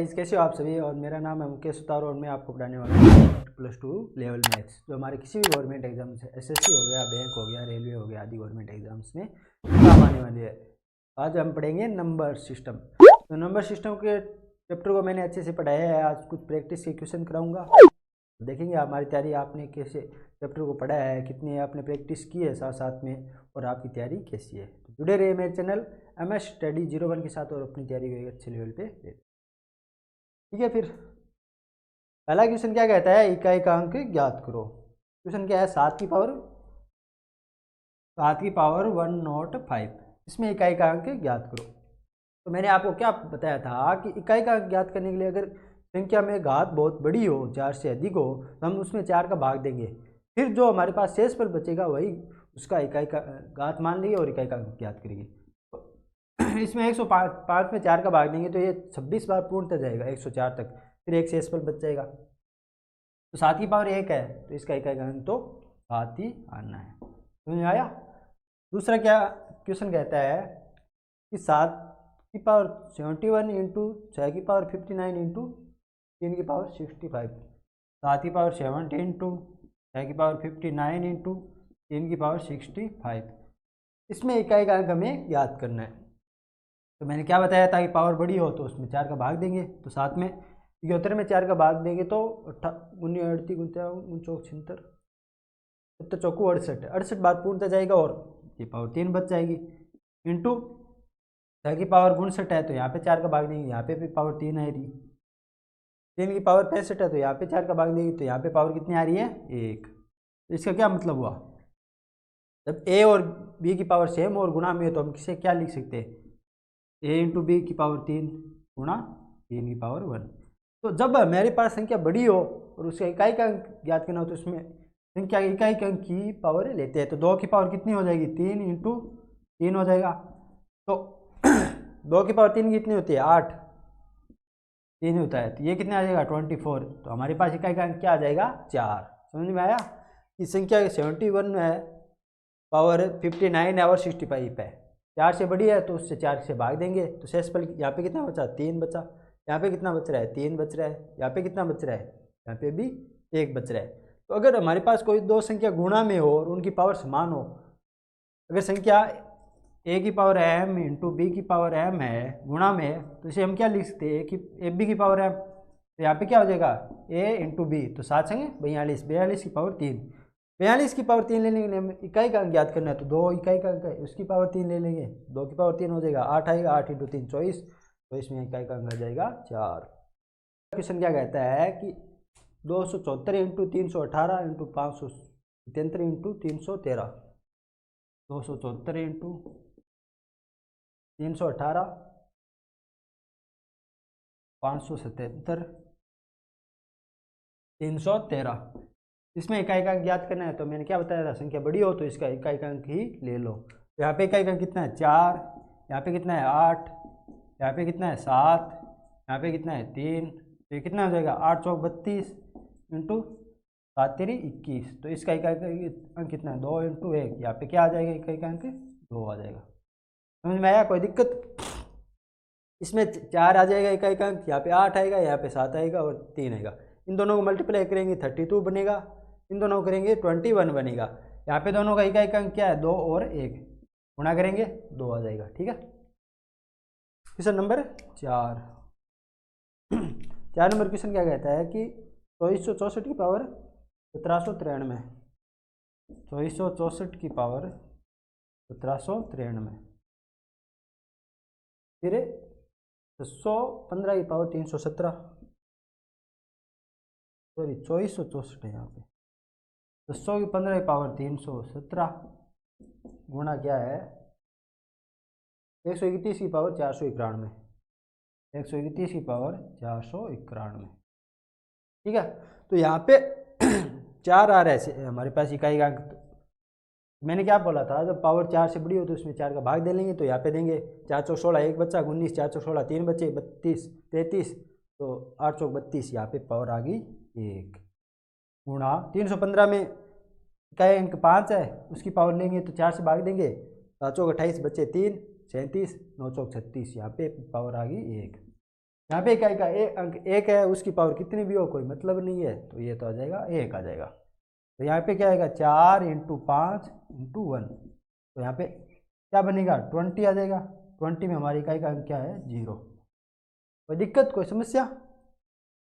Guys, कैसे हो आप सभी। और मेरा नाम है मुकेश सुतार और मैं आपको पढ़ाने वाला हूँ +2 लेवल मैथ्स, जो हमारे किसी भी गवर्नमेंट एग्जाम से एसएससी हो गया, बैंक हो गया, रेलवे हो गया आदि गवर्नमेंट एग्जाम्स में काम आने वाली है। आज हम पढ़ेंगे नंबर सिस्टम। तो नंबर सिस्टम के चैप्टर को मैंने अच्छे से पढ़ाया है। आज कुछ प्रैक्टिस के क्वेश्चन कराऊंगा, देखेंगे हमारी तैयारी, आपने कैसे चैप्टर को पढ़ा है, कितनी आपने प्रैक्टिस की है साथ साथ में, और आपकी तैयारी कैसी है। तो जुड़े रहिए मेरे चैनल MS स्टडी 01 के साथ और अपनी तैयारी को एक अच्छे लेवल पे ले। ठीक है, फिर पहला क्वेश्चन क्या कहता है, इकाई का अंक ज्ञात करो। क्वेश्चन क्या है, 7 की पावर 105, इसमें इकाई का अंक ज्ञात करो। तो मैंने आपको क्या बताया था कि इकाई का अंक ज्ञात करने के लिए अगर संख्या में घात बहुत बड़ी हो, 4 से अधिक हो, तो हम उसमें 4 का भाग देंगे, फिर जो हमारे पास शेषफल बचेगा वही उसका इकाई का घात मान लेंगे और इकाई का अंक ज्ञात करेंगे। तो इसमें 105 में 4 का भाग देंगे तो ये 26 बार पूर्णतः जाएगा 104 तक, फिर एक शेषफल बच जाएगा। तो 7 की पावर 1 है तो इसका इकाई का अंक तो 7 ही आना है। समझ में आया। दूसरा क्या क्वेश्चन कहता है कि 7 की पावर 71 इंटू 6 की पावर 59 इंटू 3 की पावर 65। 7 की पावर 70 इंटू 6 की पावर 59 इंटू 3 की पावर 65, इसमें इकाई का अंक हमें याद करना है। तो मैंने क्या बताया था कि पावर बड़ी हो तो उसमें 4 का भाग देंगे, तो 7 में 71 में 4 का भाग देंगे तो 19 38 49 76 सत्तर चौकू 68 बार पूर्णतः जाएगा और ये पावर 3 बच जाएगी। इंटू 6 की पावर 59 है तो यहाँ पे 4 का भाग देंगे, यहाँ पे भी पावर 3 आ रही। 3 की पावर 65 है तो यहाँ पे 4 का भाग देंगे, तो यहाँ पे पावर कितनी आ रही है, 1। तो इसका क्या मतलब हुआ, जब ए और बी की पावर सेम और गुणा में है तो हम किसे क्या लिख सकते हैं, ए इंटू बी की पावर 3 गुणा 3 की पावर 1। तो जब हमारे पास संख्या बड़ी हो और उसका इकाई का अंक ज्ञात करना हो तो उसमें संख्या इकाई का अंक की पावर लेते हैं। तो 2 की पावर कितनी हो जाएगी, 3 इंटू 3 हो जाएगा। तो 2 की पावर 3 कितनी होती है, 8, 3 होता है, तो ये कितना आ जाएगा 24। तो हमारे पास इकाई का अंक क्या आ जाएगा, 4। समझ में आया। इस संख्या 71 है, पावर 59 है और 65 है, 4 से बड़ी है तो उससे 4 से भाग देंगे, तो शेषफल यहाँ पे कितना बचा, 3 बचा। यहाँ पे कितना बच रहा है, 3 बच रहा है। यहाँ पे कितना बच रहा है, यहाँ पे भी 1 बच रहा है। तो अगर हमारे पास कोई दो संख्या गुणा में हो और उनकी पावर समान हो, अगर संख्या a की पावर m इंटू बी की पावर m है गुणा में, तो इसे हम क्या लिख सकते हैं कि ab की पावर m, तो यहाँ पे क्या हो जाएगा a इंटू बी, तो 7 संगे 42, 42 की पावर 3। 42 की पावर 3 लेने के लिए हमें इकाई का अंक ज्ञात करना है, तो 2 इकाई का अंक है उसकी पावर 3 ले लेंगे, 2 की पावर 3 हो जाएगा 8 आएगा, 8 इंटू 3 24, तो इसमें इकाई का अंक आ जाएगा 4। क्वेश्चन क्या कहता है कि 274 इंटू 318 इंटू 577 इंटू 313। 274 इंटू 318 577 313, इसमें इकाई का अंक ज्ञात करना है। तो मैंने क्या बताया था, संख्या बड़ी हो तो इसका इकाई का अंक ही ले लो। तो यहाँ पे इकाई का अंक कितना है, 4, यहाँ पे कितना है 8, यहाँ पे कितना है 7, यहाँ पे कितना है 3, तो ये कितना हो जाएगा 8 चौक 32 इंटू 7 तेरी 21। तो इसका इकाई का अंक कितना है, 2 इंटू 1, यहाँ पे क्या आ जाएगा, इकाई का अंक 2 आ जाएगा। समझ में आया, कोई दिक्कत। इसमें 4 आ जाएगा इकाई का अंक, यहाँ पे 8 आएगा, यहाँ पे 7 आएगा और 3 आएगा। इन दोनों को मल्टीप्लाई करेंगे 32 बनेगा, इन दोनों को करेंगे 21 बनेगा। यहाँ पे दोनों का इकाई का अंक क्या है, 2 और 1, गुणा करेंगे 2 आ जाएगा। ठीक है, क्वेश्चन नंबर 4। 4 नंबर क्वेश्चन क्या कहता है कि 2464 की पावर 1793, 2464 की पावर 1793, फिर 615 की पावर 317, सॉरी 2464 है यहाँ पे, 600 की 15 की पावर 317 गुणा क्या है 131 की पावर 491, 131 की पावर 491। ठीक है, तो यहाँ पे 4 आ रहा है हमारे पास इकाई का अंक। मैंने क्या बोला था, जब पावर 4 से बड़ी हो तो उसमें 4 का भाग दे लेंगे, तो यहाँ पे देंगे 4 चौक 16 1 बचा, 19 4 चौक 16 3 बचे 32 33, तो 8 चौक 32, यहाँ पे पावर आ गई 1 गुणा 315 में इकाई अंक 5 है उसकी पावर लेंगे तो 4 से भाग देंगे, 7 चौक 28 बचे 3 37 9 चौक 36, यहाँ पे पावर आ गई 1। यहाँ पे इकाई का अंक एक है, उसकी पावर कितनी भी हो कोई मतलब नहीं है, तो ये तो आ जाएगा एक आ जाएगा। तो यहाँ पे क्या आएगा 4 × 5 × 1, तो यहाँ पे क्या बनेगा 20 आ जाएगा। 20 में हमारी इकाई का अंक क्या है 0। कोई दिक्कत कोई समस्या?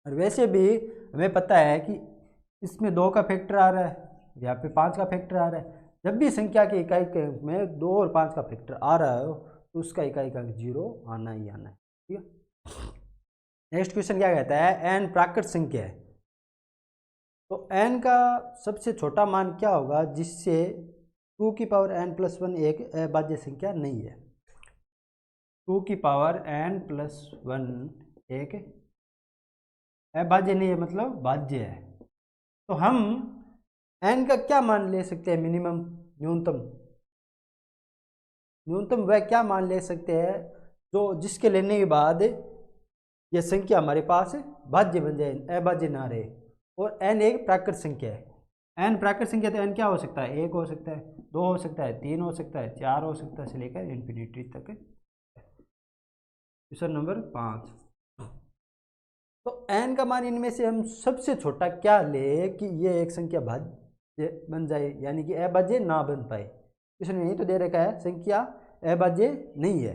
और वैसे भी हमें पता है कि इसमें 2 का फैक्टर आ रहा है, यहाँ पे 5 का फैक्टर आ रहा है। जब भी संख्या की इकाई के अंक में 2 और 5 का फैक्टर आ रहा हो तो उसका इकाई का अंक 0 आना ही आना है। ठीक है, नेक्स्ट क्वेश्चन क्या कहता है, n प्राकृत संख्या है, तो n का सबसे छोटा मान क्या होगा जिससे 2n+1 एक अभाज्य संख्या नहीं है। 2n+1 एक अभाज्य नहीं है मतलब भाज्य है। तो हम n का क्या मान ले सकते हैं, मिनिमम न्यूनतम वह क्या मान ले सकते हैं जो जिसके लेने के बाद यह संख्या हमारे पास भाज्य बन जाए, अभाज्य ना रहे। और n एक प्राकृत संख्या है। n प्राकृत संख्या तो n क्या हो सकता है, 1 हो सकता है, 2 हो सकता है, 3 हो सकता है, 4 हो सकता है, से लेकर इन्फिनिटी तक। क्वेश्चन नंबर 5, तो n का मान इनमें से हम सबसे छोटा क्या ले कि ये एक संख्या भाज्य बन जाए, यानी कि अभाज्य ना बन पाए। क्वेश्चन में यही तो दे रखा है संख्या अभाज्य नहीं है।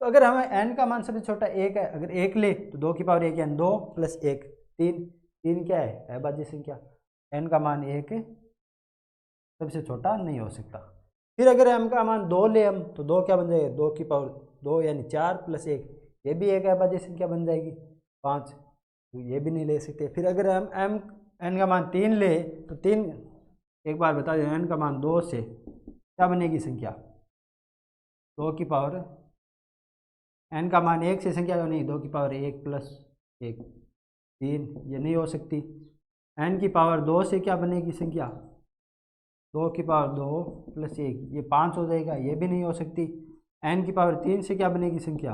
तो अगर हमें n का मान सबसे छोटा 1 है, अगर 1 ले तो 2 की पावर 1 यानी 2 + 1 3, 3 क्या है अभाज्य संख्या, n का मान 1 सबसे छोटा नहीं हो सकता। फिर अगर m का मान 2 ले हम तो 2 क्या बन जाएगा 2 यानी 4 + 1, ये भी एक अभाज्य संख्या बन जाएगी। 5 तो ये भी नहीं ले सकते। फिर अगर हम n का मान 3 ले तो 3, एक बार बता दें, n का मान 2 से क्या बनेगी संख्या 2 n का मान 1 से संख्या नहीं 2 1 + 1 3, ये नहीं हो सकती। n की पावर 2 से क्या बनेगी संख्या 2 + 1, ये 5 हो जाएगा, ये भी नहीं हो सकती। n की पावर 3 से क्या बनेगी संख्या,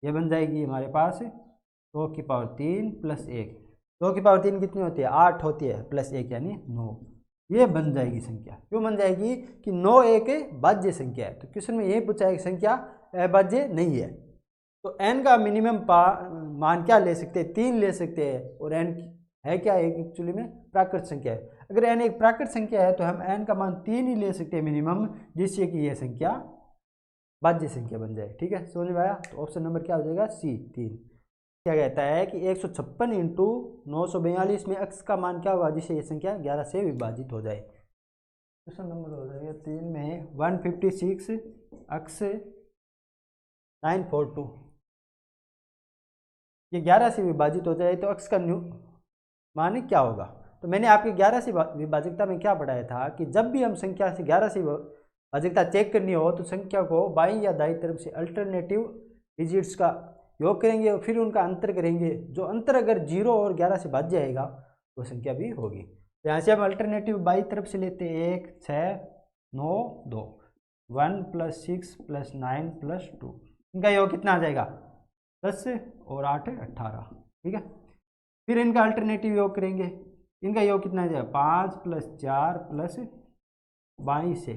ये बन जाएगी हमारे पास 2 की पावर 3 + 1, 2 की पावर 3 कितनी होती है 8 होती है, +1 यानी 9, ये बन जाएगी संख्या। क्यों बन जाएगी कि 9 एक भाज्य संख्या है। तो क्वेश्चन में यही पूछा है कि संख्या अभाज्य नहीं है। तो n का मिनिमम मान क्या ले सकते हैं 3 ले सकते हैं, और n है क्या एक एक्चुअली में प्राकृत संख्या है। अगर n एक प्राकृत संख्या है तो हम n का मान 3 ही ले सकते हैं मिनिमम, जिससे कि यह संख्या भाज्य संख्या बन जाए। ठीक है, समझ में आया? तो ऑप्शन नंबर क्या हो जाएगा C 3। क्या कहता है कि 156 × 942 में x का मान क्या होगा जिससे ये संख्या 11 से विभाजित हो जाए। क्वेश्चन नंबर हो जाएगा 3 में 156 x 942, ये 11 से विभाजित हो जाए तो x का मान क्या होगा। तो मैंने आपके 11 से विभाजकता में क्या पढ़ाया था कि जब भी हम संख्या से 11 से विभाजकता चेक करनी हो तो संख्या को बाईं या दाईं तरफ से अल्टरनेटिव डिजिट्स का योग करेंगे और फिर उनका अंतर करेंगे। जो अंतर अगर 0 और 11 से भाज्य आएगा वो संख्या भी होगी। तो यहाँ से हम अल्टरनेटिव बाईं तरफ से लेते हैं 1 6 9 2, 1 + 6 + 9 + 2, इनका योग कितना आ जाएगा 10 और 8 18। ठीक है, फिर इनका अल्टरनेटिव योग करेंगे, इनका योग कितना आ जाएगा 5 + 4 + बाईं से,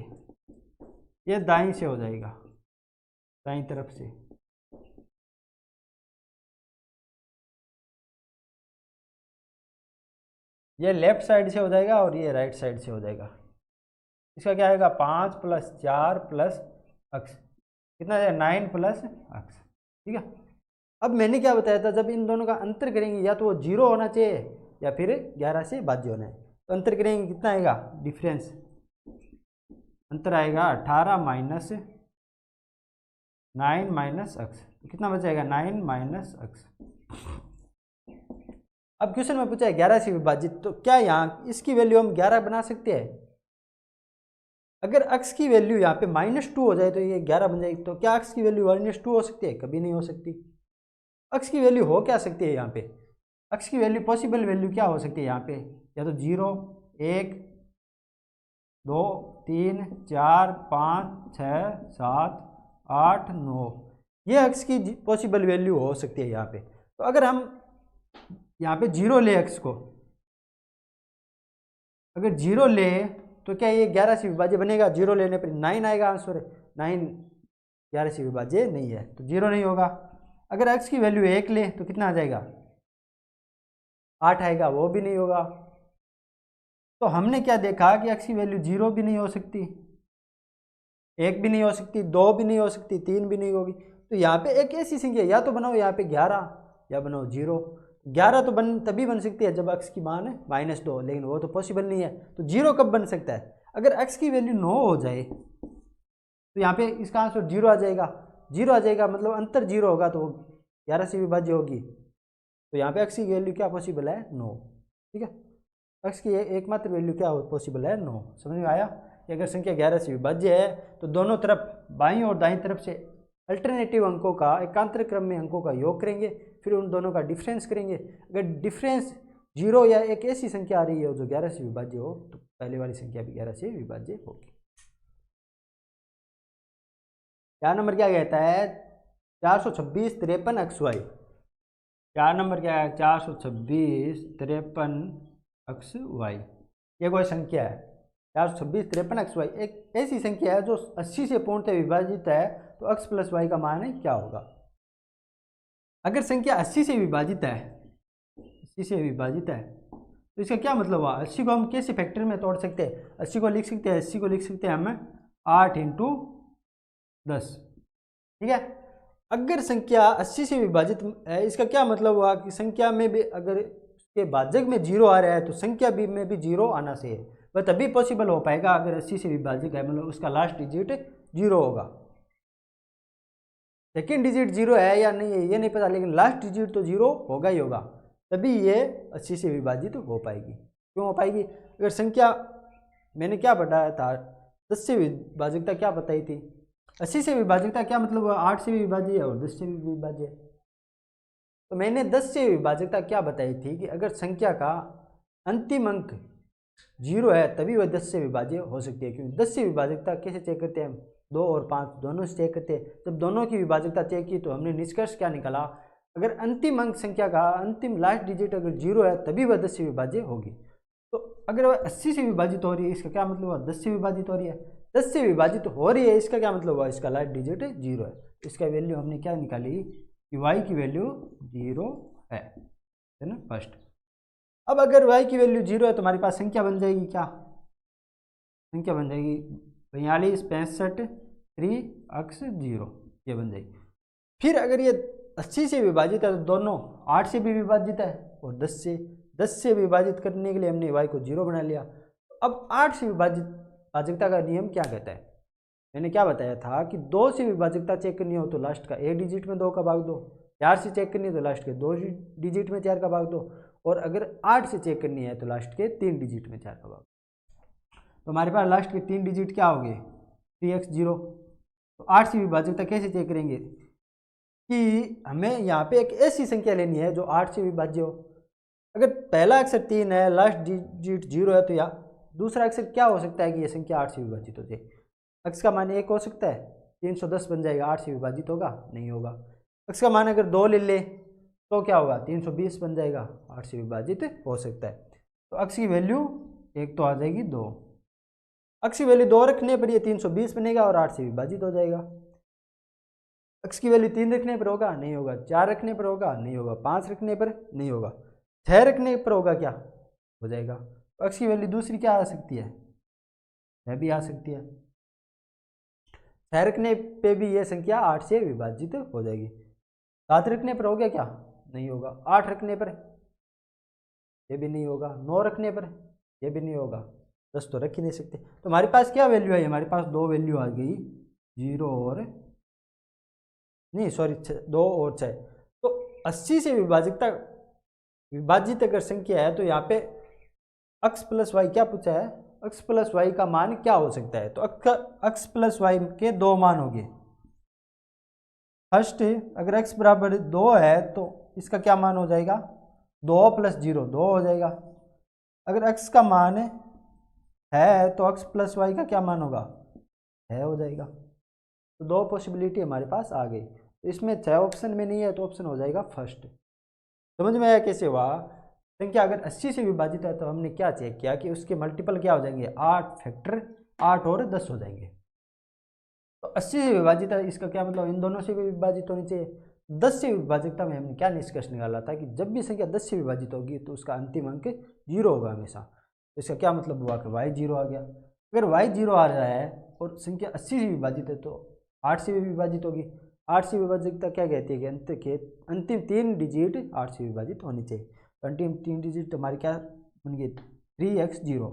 ये दाईं से हो जाएगा, दाईं तरफ से। ये लेफ्ट साइड से हो जाएगा और ये राइट साइड से हो जाएगा। इसका क्या आएगा 5 + 4 + x, कितना है 9 + x। ठीक है, अब मैंने क्या बताया था, जब इन दोनों का अंतर करेंगे या तो वो 0 होना चाहिए या फिर 11 से भाज्य होना है। तो अंतर करेंगे कितना आएगा डिफरेंस, अंतर आएगा 18 - 9 - x, कितना बचेगा 9 - x। अब क्वेश्चन में पूछा है 11 से विभाजित, तो क्या यहाँ इसकी वैल्यू हम 11 बना सकते हैं। अगर x की वैल्यू यहाँ पे -2 हो जाए तो ये 11 बन जाएगी। तो क्या x की वैल्यू -2 हो सकती है, कभी नहीं हो सकती। x की वैल्यू हो क्या सकती है यहाँ पे, x की वैल्यू पॉसिबल वैल्यू क्या हो सकती है यहाँ पे, या तो 0 1 2 3 4 5 6 7 8 9, ये x की पॉसिबल वैल्यू हो सकती है यहाँ पे। तो अगर हम यहाँ पे 0 ले x को, अगर 0 ले तो क्या ये 11 से विभाज्य बनेगा, 0 लेने पर 9 आएगा आंसर, 9 11 से विभाज्य नहीं है तो 0 नहीं होगा। अगर x की वैल्यू 1 ले तो कितना आ जाएगा, 8 आएगा, वो भी नहीं होगा। तो हमने क्या देखा कि x की वैल्यू 0 भी नहीं हो सकती, 1 भी नहीं हो सकती, 2 भी नहीं हो सकती, 3 भी नहीं होगी। तो यहाँ पे एक ऐसी संख्या या तो बनाओ यहाँ पे 11 या बनाओ 0। 11 तो तभी बन सकती है जब x की मान है -2, लेकिन वो तो पॉसिबल नहीं है। तो 0 कब बन सकता है, अगर x की वैल्यू 9 हो जाए तो यहाँ पे इसका आंसर 0 आ जाएगा। 0 आ जाएगा मतलब अंतर 0 होगा तो 11 से विभाज्य होगी। तो यहाँ पे x की वैल्यू क्या पॉसिबल है, 9। ठीक है, x की एकमात्र वैल्यू क्या पॉसिबल है, 9। समझ में आया कि अगर संख्या 11 से विभाज्य है तो दोनों तरफ बाईं और दाईं तरफ से अल्टरनेटिव अंकों का एकांतर क्रम में अंकों का योग करेंगे, फिर उन दोनों का डिफरेंस करेंगे। अगर डिफरेंस 0 या एक ऐसी संख्या आ रही है जो 11 से विभाज्य हो तो पहले वाली संख्या भी 11 से विभाज्य होगी। क्या नंबर क्या कहता है, 426 53 XY। 4 नंबर क्या है, 426 53 XY। ये कोई संख्या है 426 53 XY, एक ऐसी संख्या है जो 80 से पूर्णतः विभाजित है। तो x प्लस वाई का मान है क्या होगा। अगर संख्या 80 से विभाजित है, 80 से विभाजित है तो इसका क्या मतलब हुआ, 80 को हम कैसे फैक्टर में तोड़ सकते हैं, 80 को लिख सकते हैं, 80 को लिख सकते हैं हम 8 × 10। ठीक है, अगर संख्या 80 से विभाजित है इसका क्या मतलब हुआ कि संख्या में भी अगर उसके भाजक में 0 आ रहा है तो संख्या भी में भी 0 आना चाहिए। वह तभी पॉसिबल हो पाएगा अगर 80 से विभाजित है, मतलब उसका लास्ट डिजिट 0 होगा। सेकेंड डिजिट 0 है या नहीं है ये नहीं पता, लेकिन लास्ट डिजिट तो 0 होगा ही होगा, तभी ये 80 से विभाजित हो पाएगी। क्यों हो पाएगी, अगर संख्या मैंने क्या बताया था, 10 से विभाजकता क्या बताई थी, 80 से विभाजकता क्या मतलब 8 से भी विभाज्य है और 10 से भी विभाज्य है। तो मैंने 10 से विभाजकता क्या बताई थी कि अगर संख्या का अंतिम अंक 0 है तभी वह 10 से विभाज्य हो सकती है। क्योंकि 10 से विभाजकता कैसे चेक करते हैं हम, 2 और 5 दोनों से चेक करते हैं। जब दोनों की विभाजकता चेक की तो हमने निष्कर्ष क्या निकाला, अगर अंतिम अंक संख्या का अंतिम लास्ट डिजिट अगर 0 है तभी वह 10 से विभाज्य होगी। तो अगर वह 80 से विभाजित हो रही है इसका क्या मतलब हुआ, 10 से विभाजित हो रही है, 10 से विभाजित हो रही है इसका क्या मतलब हुआ, इसका लास्ट डिजिट 0 है। इसका वैल्यू हमने क्या निकाली कि y की वैल्यू 0 है ना, फर्स्ट। अब अगर y की वैल्यू 0 है तो हमारे पास संख्या बन जाएगी, क्या संख्या बन जाएगी, 42 65 3x0, ये बन जाएगी। फिर अगर ये 80 से विभाजित है तो दोनों 8 से भी विभाजित है और 10 से विभाजित करने के लिए हमने y को 0 बना लिया। अब 8 से विभाजकता का नियम क्या कहता है, मैंने क्या बताया था कि 2 से विभाजकता चेक करनी हो तो लास्ट का एक डिजिट में 2 का भाग दो, 4 से चेक करनी है तो लास्ट के 2 डिजिट में 4 का भाग दो, और अगर 8 से चेक करनी है तो लास्ट के 3 डिजिट में 4 का भाग। तो हमारे पास लास्ट के 3 डिजिट क्या हो गए, 3x0। तो 8 से विभाजकता कैसे चेक करेंगे कि हमें यहाँ पे एक ऐसी संख्या लेनी है जो 8 से विभाज्य हो। अगर पहला अक्षर 3 है, लास्ट डिजिट 0 है, तो या दूसरा अक्षर क्या हो सकता है कि ये संख्या 8 से विभाजित हो जाए। x का मान 1 हो सकता है, 310 बन जाएगा, 8 से विभाजित होगा नहीं होगा। x का मान अगर 2 ले ले तो क्या होगा, 320 बन जाएगा, 8 से विभाजित हो सकता है। तो x की वैल्यू 1 तो आ जाएगी 2, x की वैल्यू 2 रखने पर ये 320 बनेगा और 8 से विभाजित हो जाएगा। x की वैल्यू 3 रखने पर होगा, नहीं होगा, 4 रखने पर होगा, नहीं होगा, 5 रखने पर नहीं होगा, 6 रखने पर होगा, क्या हो जाएगा। तो x की वैल्यू दूसरी क्या आ सकती है, 6 भी आ सकती है। 6 रखने पे भी ये संख्या 8 से विभाजित हो जाएगी। 7 रखने पर हो गया, क्या नहीं होगा, 8 रखने पर ये भी नहीं होगा, 9 रखने पर ये भी नहीं होगा, 10 तो रख ही नहीं सकते। तो हमारे पास क्या वैल्यू है, हमारे पास 2 वैल्यू आ गई, 0 और नहीं सॉरी 2 और 6। तो 80 से विभाजित अगर संख्या है तो यहाँ पे x प्लस वाई क्या पूछा है, x प्लस वाई का मान क्या हो सकता है। तो x प्लस वाई के 2 मान होंगे। फर्स्ट अगर x बराबर 2 है तो इसका क्या मान हो जाएगा, 2 + 0 2 हो जाएगा। अगर x का मान है तो x प्लस वाई का क्या मान होगा, 6 हो जाएगा। तो 2 पॉसिबिलिटी हमारे पास आ गई। तो इसमें 6 ऑप्शन में नहीं है तो ऑप्शन हो जाएगा फर्स्ट। समझ में आया कैसे हुआ, संख्या अगर 80 से विभाजित है तो हमने क्या चेक किया कि उसके मल्टीपल क्या हो जाएंगे, 8 फैक्टर 8 और 10 हो जाएंगे। तो 80 से विभाजित है इसका क्या मतलब इन दोनों से भी विभाजित होनी चाहिए, 10 से विभाजकता में हमने क्या निष्कर्ष निकाला था कि जब भी संख्या 10 से विभाजित होगी तो उसका अंतिम अंक 0 होगा हमेशा। तो इसका क्या मतलब हुआ कि y 0 आ गया। अगर y 0 आ रहा है और संख्या 80 से विभाजित है तो 8 से भी विभाजित होगी। 8 से विभाजकता क्या कहती है कि अंतिम 3 डिजिट 8 से विभाजित होनी चाहिए। तो अंतिम 3 डिजिट हमारी क्या बन गई 3x0।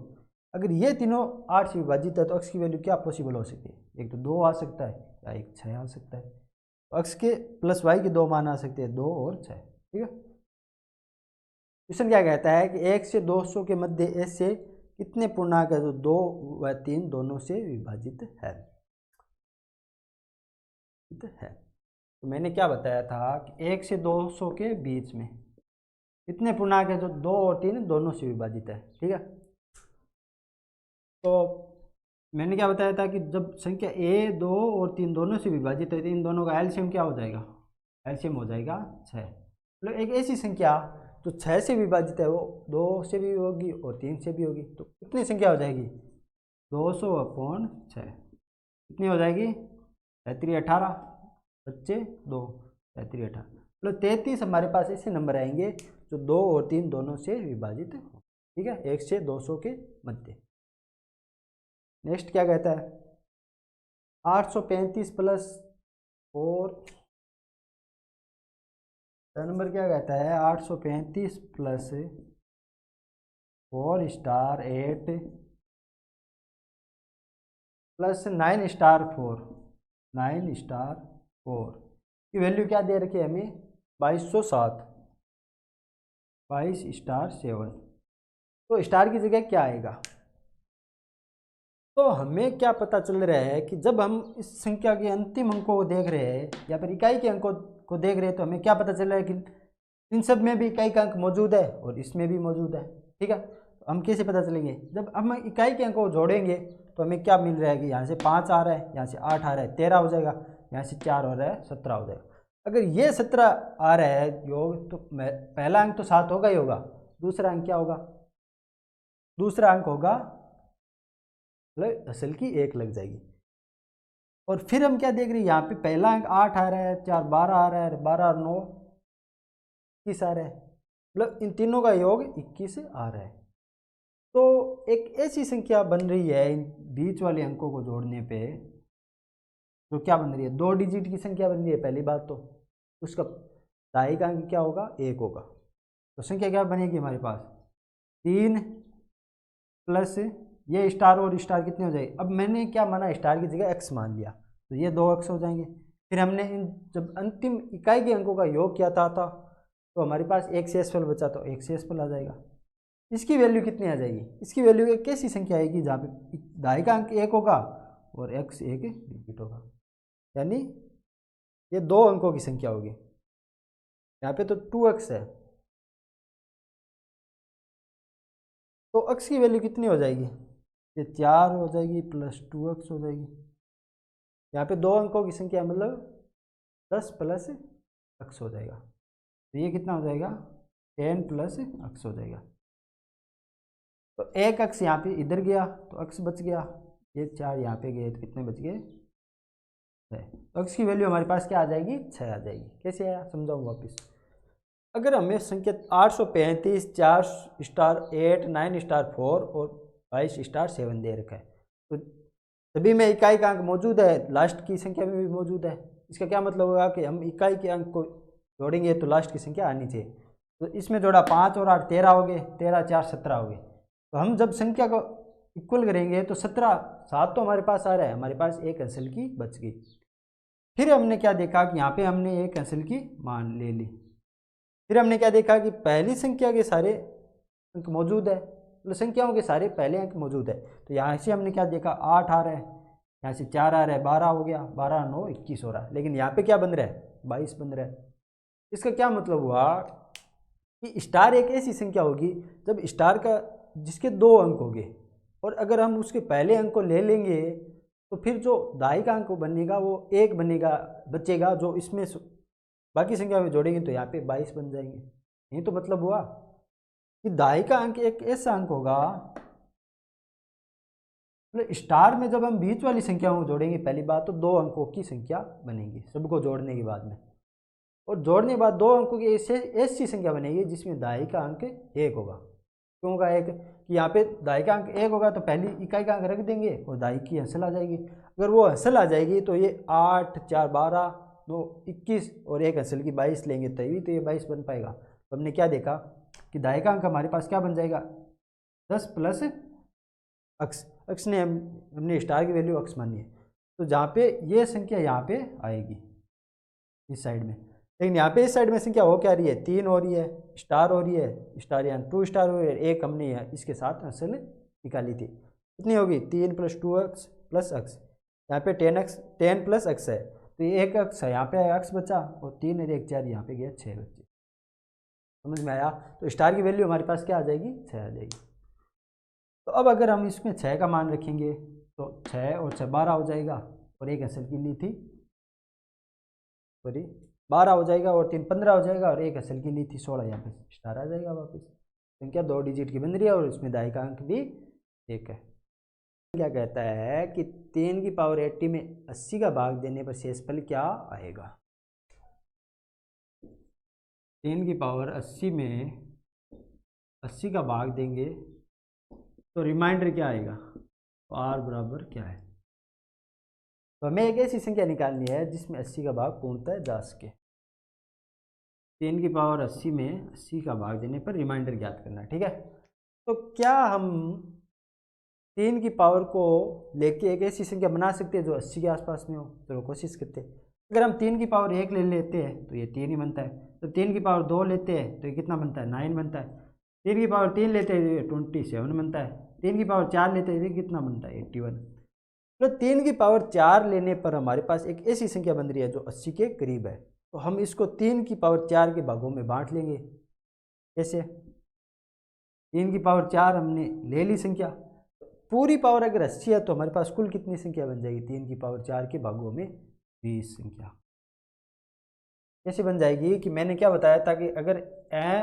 अगर ये तीनों 8 से विभाजित है तो x की वैल्यू क्या पॉसिबल हो सकती है, एक तो 2 आ सकता है या एक 6 आ सकता है। तो x के प्लस y के 2 मान आ सकते हैं, 2 और 6। ठीक है। क्वेश्चन क्या कहता है कि 1 से 200 के मध्य ऐसे कितने पूर्णांक है जो 2 व 3 दोनों से विभाजित है। तो मैंने क्या बताया था कि 1 से 200 के बीच में कितने पूर्णांक है जो 2 और 3 दोनों से विभाजित है। ठीक है। तो मैंने क्या बताया था कि जब संख्या a 2 और 3 दोनों से विभाजित है तो इन दोनों का एलसीएम क्या हो जाएगा, एलसीएम हो जाएगा 6। मतलब एक ऐसी संख्या जो 6 से विभाजित है वो 2 से भी होगी और 3 से भी होगी। तो कितनी संख्या हो जाएगी 200/6 कितनी हो जाएगी 33 18 बच्चे 2 33 18 मतलब 33 हमारे पास ऐसे नंबर आएंगे जो 2 और 3 दोनों से विभाजित हो। ठीक है, 1 से 200 के मध्य। नेक्स्ट क्या कहता है 835 प्लस 4 नंबर क्या कहता है 835 plus 4 star 8 plus 9 star 4 9 star 4 की वैल्यू क्या दे रखी है हमें 2207 22 स्टार 7। तो स्टार की जगह क्या आएगा। तो हमें क्या पता चल रहा है कि जब हम इस संख्या के अंतिम अंकों को देख रहे हैं या फिर इकाई के अंकों को देख रहे हैं तो हमें क्या पता चल रहा है कि इन सब में भी इकाई का अंक मौजूद है और इसमें भी मौजूद है। ठीक है, तो हम कैसे पता चलेंगे जब हम इकाई के अंकों को जोड़ेंगे तो हमें क्या मिल रहा है कि यहाँ से 5 आ रहा है, यहाँ से 8 आ रहा है 13 हो जाएगा, यहाँ से 4 हो रहा है 17 हो जाएगा। अगर ये 17 आ रहा है योग तो पहला अंक तो 7 होगा ही होगा, दूसरा अंक क्या होगा, दूसरा अंक होगा असल की 1 लग जाएगी। और फिर हम क्या देख रहे हैं यहाँ पे पहला अंक 8 आ रहा है, 4 12 आ रहा है, 12 और 9 21 आ रहा है, मतलब इन तीनों का योग 21 आ रहा है। तो एक ऐसी संख्या बन रही है इन बीच वाले अंकों को जोड़ने पे जो क्या बन रही है 2 डिजिट की संख्या बन रही है। पहली बात तो उसका दाई का अंक क्या होगा 1 होगा। तो संख्या क्या बनेगी हमारे पास 3 प्लस ये स्टार और स्टार कितने हो जाएंगे। अब मैंने क्या माना स्टार की जगह x मान लिया तो ये 2x हो जाएंगे। फिर हमने इन जब अंतिम इकाई के अंकों का योग किया था तो हमारे पास एक शेषफल बचा तो एक शेषफल आ जाएगा। इसकी वैल्यू कितनी आ जाएगी, इसकी वैल्यू एक कैसी संख्या आएगी जहाँ पे दाई का अंक 1 होगा और x एक डिजिट होगा, यानी ये 2 अंकों की संख्या होगी। यहाँ पे तो 2x है तो x की वैल्यू कितनी हो जाएगी, ये 4 हो जाएगी प्लस 2x हो जाएगी। यहाँ पे 2 अंकों की संख्या मतलब 10 प्लस x हो जाएगा। तो ये कितना हो जाएगा 10 प्लस x हो जाएगा। तो एक x यहाँ पे इधर गया तो x बच गया, ये 4 यहाँ पे गए तो कितने बच गए 6। तो x की वैल्यू हमारे पास क्या आ जाएगी 6 आ जाएगी। कैसे आया समझाऊँ वापस। अगर हमें संख्या 835 4 स्टार 8 9 स्टार 4 और 22 स्टार 7 दे रखा है तो सभी में इकाई का अंक मौजूद है, लास्ट की संख्या में भी मौजूद है। इसका क्या मतलब होगा कि हम इकाई के अंक को जोड़ेंगे तो लास्ट की संख्या आनी चाहिए। तो इसमें जोड़ा 5 और 8 13 हो गए, 13 4 17 हो गए। तो हम जब संख्या को इक्वल करेंगे तो 17 7 तो हमारे पास आ रहा है, हमारे पास एक अंशल की बच गई। फिर हमने क्या देखा कि यहाँ पे हमने एक अंशल की मान ले ली। फिर हमने क्या देखा कि पहली संख्या के सारे अंक मौजूद है, मतलब संख्याओं के सारे पहले अंक मौजूद है। तो यहाँ से हमने क्या देखा 8 आ रहा है, यहाँ से 4 आ रहा है 12 हो गया, 12 9 21 हो रहा है, लेकिन यहाँ पे क्या बन रहा है 22 बन रहा है। इसका क्या मतलब हुआ कि स्टार एक ऐसी संख्या होगी जब स्टार का जिसके 2 अंक होंगे और अगर हम उसके पहले अंक को ले लेंगे तो फिर जो दाई का अंक बनेगा वो 1 बनेगा बचेगा, जो इसमें बाकी संख्या में जोड़ेंगे तो यहाँ पे 22 बन जाएंगे। यही तो मतलब हुआ कि दाई का अंक एक ऐसा अंक होगा, मतलब स्टार में जब हम बीच वाली संख्याओं को जोड़ेंगे पहली बात तो 2 अंकों की संख्या बनेगी सबको जोड़ने के बाद में। और जोड़ने के बाद दो अंकों की ऐसी संख्या बनेगी जिसमें दाई का अंक 1 होगा। क्यों होगा 1? कि यहाँ पे दाई का अंक 1 होगा तो पहली इकाई का अंक रख देंगे और दाई की हंसल आ जाएगी। अगर वो हंसल आ जाएगी तो ये 8, 4, 12, 9, 21 और एक हंसल की 22 लेंगे तभी तो ये 22 बन पाएगा। तो हमने क्या देखा कि दाई का अंक हमारे पास क्या बन जाएगा, 10 प्लस अक्स। अक्स ने हमने स्टार की वैल्यू अक्स मानी है, तो जहाँ पे ये संख्या यहाँ पे आएगी इस साइड में। लेकिन यहाँ पे इस साइड में संख्या हो क्या रही है, 3 हो रही है, स्टार हो रही है, स्टार यानी 2 स्टार हो रही है, एक हमने इसके साथ असल निकाली थी। कितनी होगी, 3 प्लस 2x प्लस अक्स। यहाँ पे 10 प्लस अक्स है तो ये एक अक्स है, यहाँ पे अक्स बचा और 3 और 1 4 यहाँ पे गया 6 बच्चे। समझ में आया? तो स्टार की वैल्यू हमारे पास क्या आ जाएगी, 6 आ जाएगी। तो अब अगर हम इसमें 6 का मान रखेंगे तो 6 और 6 12 हो जाएगा और एक असल की ली थी सॉरी 12 हो जाएगा और 3 15 हो जाएगा और एक असल की ली थी 16, यहाँ पे स्टार आ जाएगा वापस। संख्या 2 डिजिट की बन रही है और इसमें दाई का अंक भी 1 है। क्या कहता है कि 3 की पावर 80 में 80 का भाग देने पर शेषफल क्या आएगा। 3 की पावर 80 में 80 का भाग देंगे तो रिमाइंडर क्या आएगा, तो आर बराबर क्या है। तो हमें एक ऐसी संख्या निकालनी है जिसमें 80 का भाग पूर्णतः जा सके। 3 की पावर 80 में 80 का भाग देने पर रिमाइंडर ज्ञात करना है, ठीक है। तो क्या हम 3 की पावर को लेके एक ऐसी संख्या बना सकते हैं जो 80 के आसपास में हो। चलो कोशिश करते हैं। अगर हम 3 की पावर 1 ले लेते हैं तो ये 3 ही बनता है। तो 3 की पावर 2 लेते हैं तो ये कितना बनता है, 9 बनता है। 3 की पावर 3 लेते हैं तो ये 27 बनता है। 3 की पावर 4 लेते हैं तो ये कितना बनता है, 81। तो 3 की पावर 4 लेने पर हमारे पास एक ऐसी संख्या बन रही है जो 80 के करीब है। तो हम इसको 3 की पावर 4 के भागों में बांट लेंगे। कैसे, 3 की पावर 4 हमने ले ली संख्या, पूरी पावर अगर 80 है तो हमारे पास कुल कितनी संख्या बन जाएगी, 3 की पावर 4 के भागों में 20 संख्या। कैसे बन जाएगी कि मैंने क्या बताया था कि अगर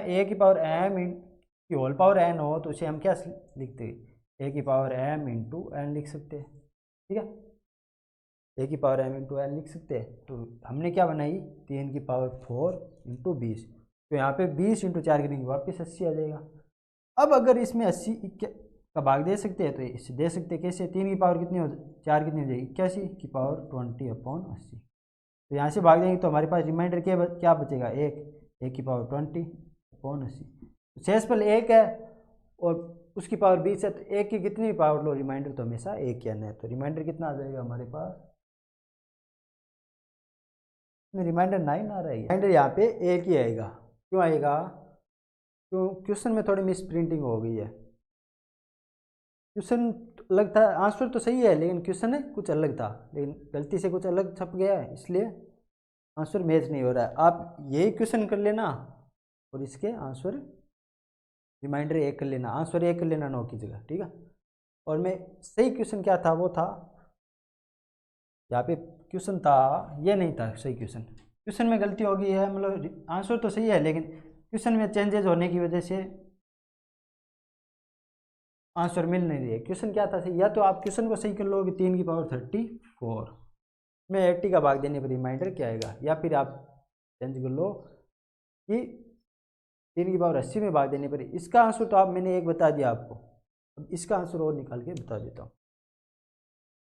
ए की पावर एम की होल पावर एन हो तो उसे हम क्या लिखते हैं, ए की पावर एम इंटू एन लिख सकते हैं, ठीक है। ए की पावर एम इंटू एन लिख सकते हैं। तो हमने क्या बनाई, 3 की पावर 4 इंटू 20। तो यहाँ पे 20 इंटू 4 करेंगे वापस 80 आ जाएगा। अब अगर इसमें 80 का भाग दे सकते हैं तो इससे दे सकते हैं। कैसे, 3 की पावर कितनी हो 4 कितनी हो जाएगी, 81 की पावर 20/80। तो यहाँ से भाग देंगे तो हमारे पास रिमाइंडर क्या बचेगा, 1 की पावर 20/80। तो शेषफल 1 है और उसकी पावर 20 है, तो 1 की कितनी पावर लो, रिमाइंडर तो हमेशा 1 ही आना है। तो रिमाइंडर कितना आ जाएगा हमारे पास, रिमाइंडर 9 आ रहा है। रिमाइंडर यहाँ पे 1 ही आएगा। क्यों आएगा, क्यों, क्वेश्चन में थोड़ी मिस प्रिंटिंग हो गई है। क्वेश्चन अलग था, आंसर तो सही है लेकिन क्वेश्चन कुछ अलग था, लेकिन गलती से कुछ अलग छप गया है इसलिए आंसर मैच नहीं हो रहा है। आप यही क्वेश्चन कर लेना और इसके आंसर रिमाइंडर 1 कर लेना, आंसर 1 कर लेना 9 की जगह, ठीक है। और मैं सही क्वेश्चन क्या था, वो था यहाँ पे क्वेश्चन था, ये नहीं था सही क्वेश्चन। क्वेश्चन में गलती हो गई है, मतलब आंसर तो सही है लेकिन क्वेश्चन में चेंजेस होने की वजह से आंसर मिल नहीं रही है। क्वेश्चन क्या था सही, या तो आप क्वेश्चन को सही कर लोगे 3 की पावर 34 में 80 का भाग देने पर रिमाइंडर क्या आएगा, या फिर आप चेंज कर लो कि 3 की पावर 80 में भाग देने पर इसका आंसर तो आप मैंने एक बता दिया आपको। अब इसका आंसर और निकाल के बता देता हूँ।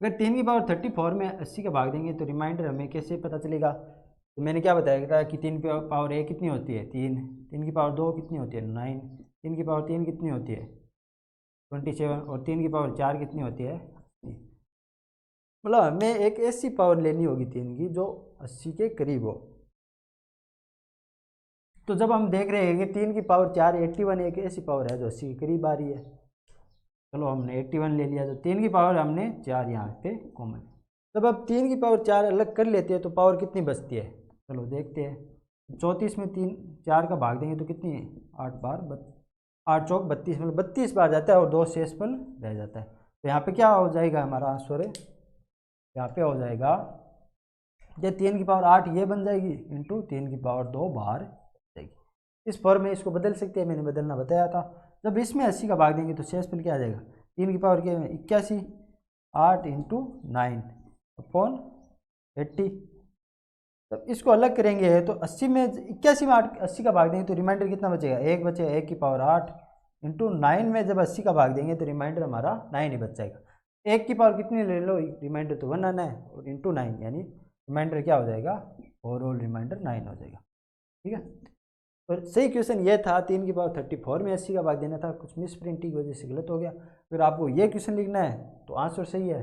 अगर 3 की पावर 34 में 80 का भाग देंगे तो रिमाइंडर हमें कैसे पता चलेगा। तो मैंने क्या बताया था कि 3 की पावर 1 कितनी होती है, 3, 3 की पावर 2 कितनी होती है, 9, 3 की पावर 3 कितनी होती है, 27 और 3 की पावर 4 कितनी होती है, 80। मतलब हमें एक ऐसी पावर लेनी होगी 3 की जो 80 के करीब हो। तो जब हम देख रहे हैं कि 3 की पावर 4 81 एक ऐसी पावर है जो 80 के करीब आ रही है। चलो हमने 81 ले लिया, तो 3 की पावर हमने 4 यहाँ पे कॉमन। जब अब 3 की पावर 4 अलग कर लेते हैं तो पावर कितनी बचती है, चलो देखते हैं। 34 में 3 4 का भाग देंगे तो कितनी है, 8 बार 8 चौक 32, मतलब 32 बार जाता है और 2 शेषफल रह जाता है। तो यहाँ पे क्या हो जाएगा हमारा आंसर है, यहाँ पे हो जाएगा ये 3 की पावर 8 ये बन जाएगी इंटू 3 की पावर 2 बाहर जाएगी। इस फॉर्म में इसको बदल सकते हैं, मैंने बदलना बताया था। जब इसमें 80 का भाग देंगे तो शेषफल क्या आ जाएगा, 3 की पावर क्या है 81, 8 इंटू 9/80। तब इसको अलग करेंगे तो 80 में 81 में 80 का भाग देंगे तो रिमाइंडर कितना बचेगा, 1 बचेगा, 1 की पावर 8 इंटू 9 में जब 80 का भाग देंगे तो रिमाइंडर हमारा 9 ही बच जाएगा। 1 की पावर कितनी ले लो, रिमाइंडर तो 1 आना है, और इंटू 9 यानी रिमाइंडर क्या हो जाएगा, ओवरऑल रिमाइंडर 9 हो जाएगा। ठीक है, और सही क्वेश्चन ये था 3 की पावर 34 में 80 का भाग देना था, कुछ मिस प्रिंटिंग की वजह से गलत हो गया। अगर आपको ये क्वेश्चन लिखना है तो आंसर सही है,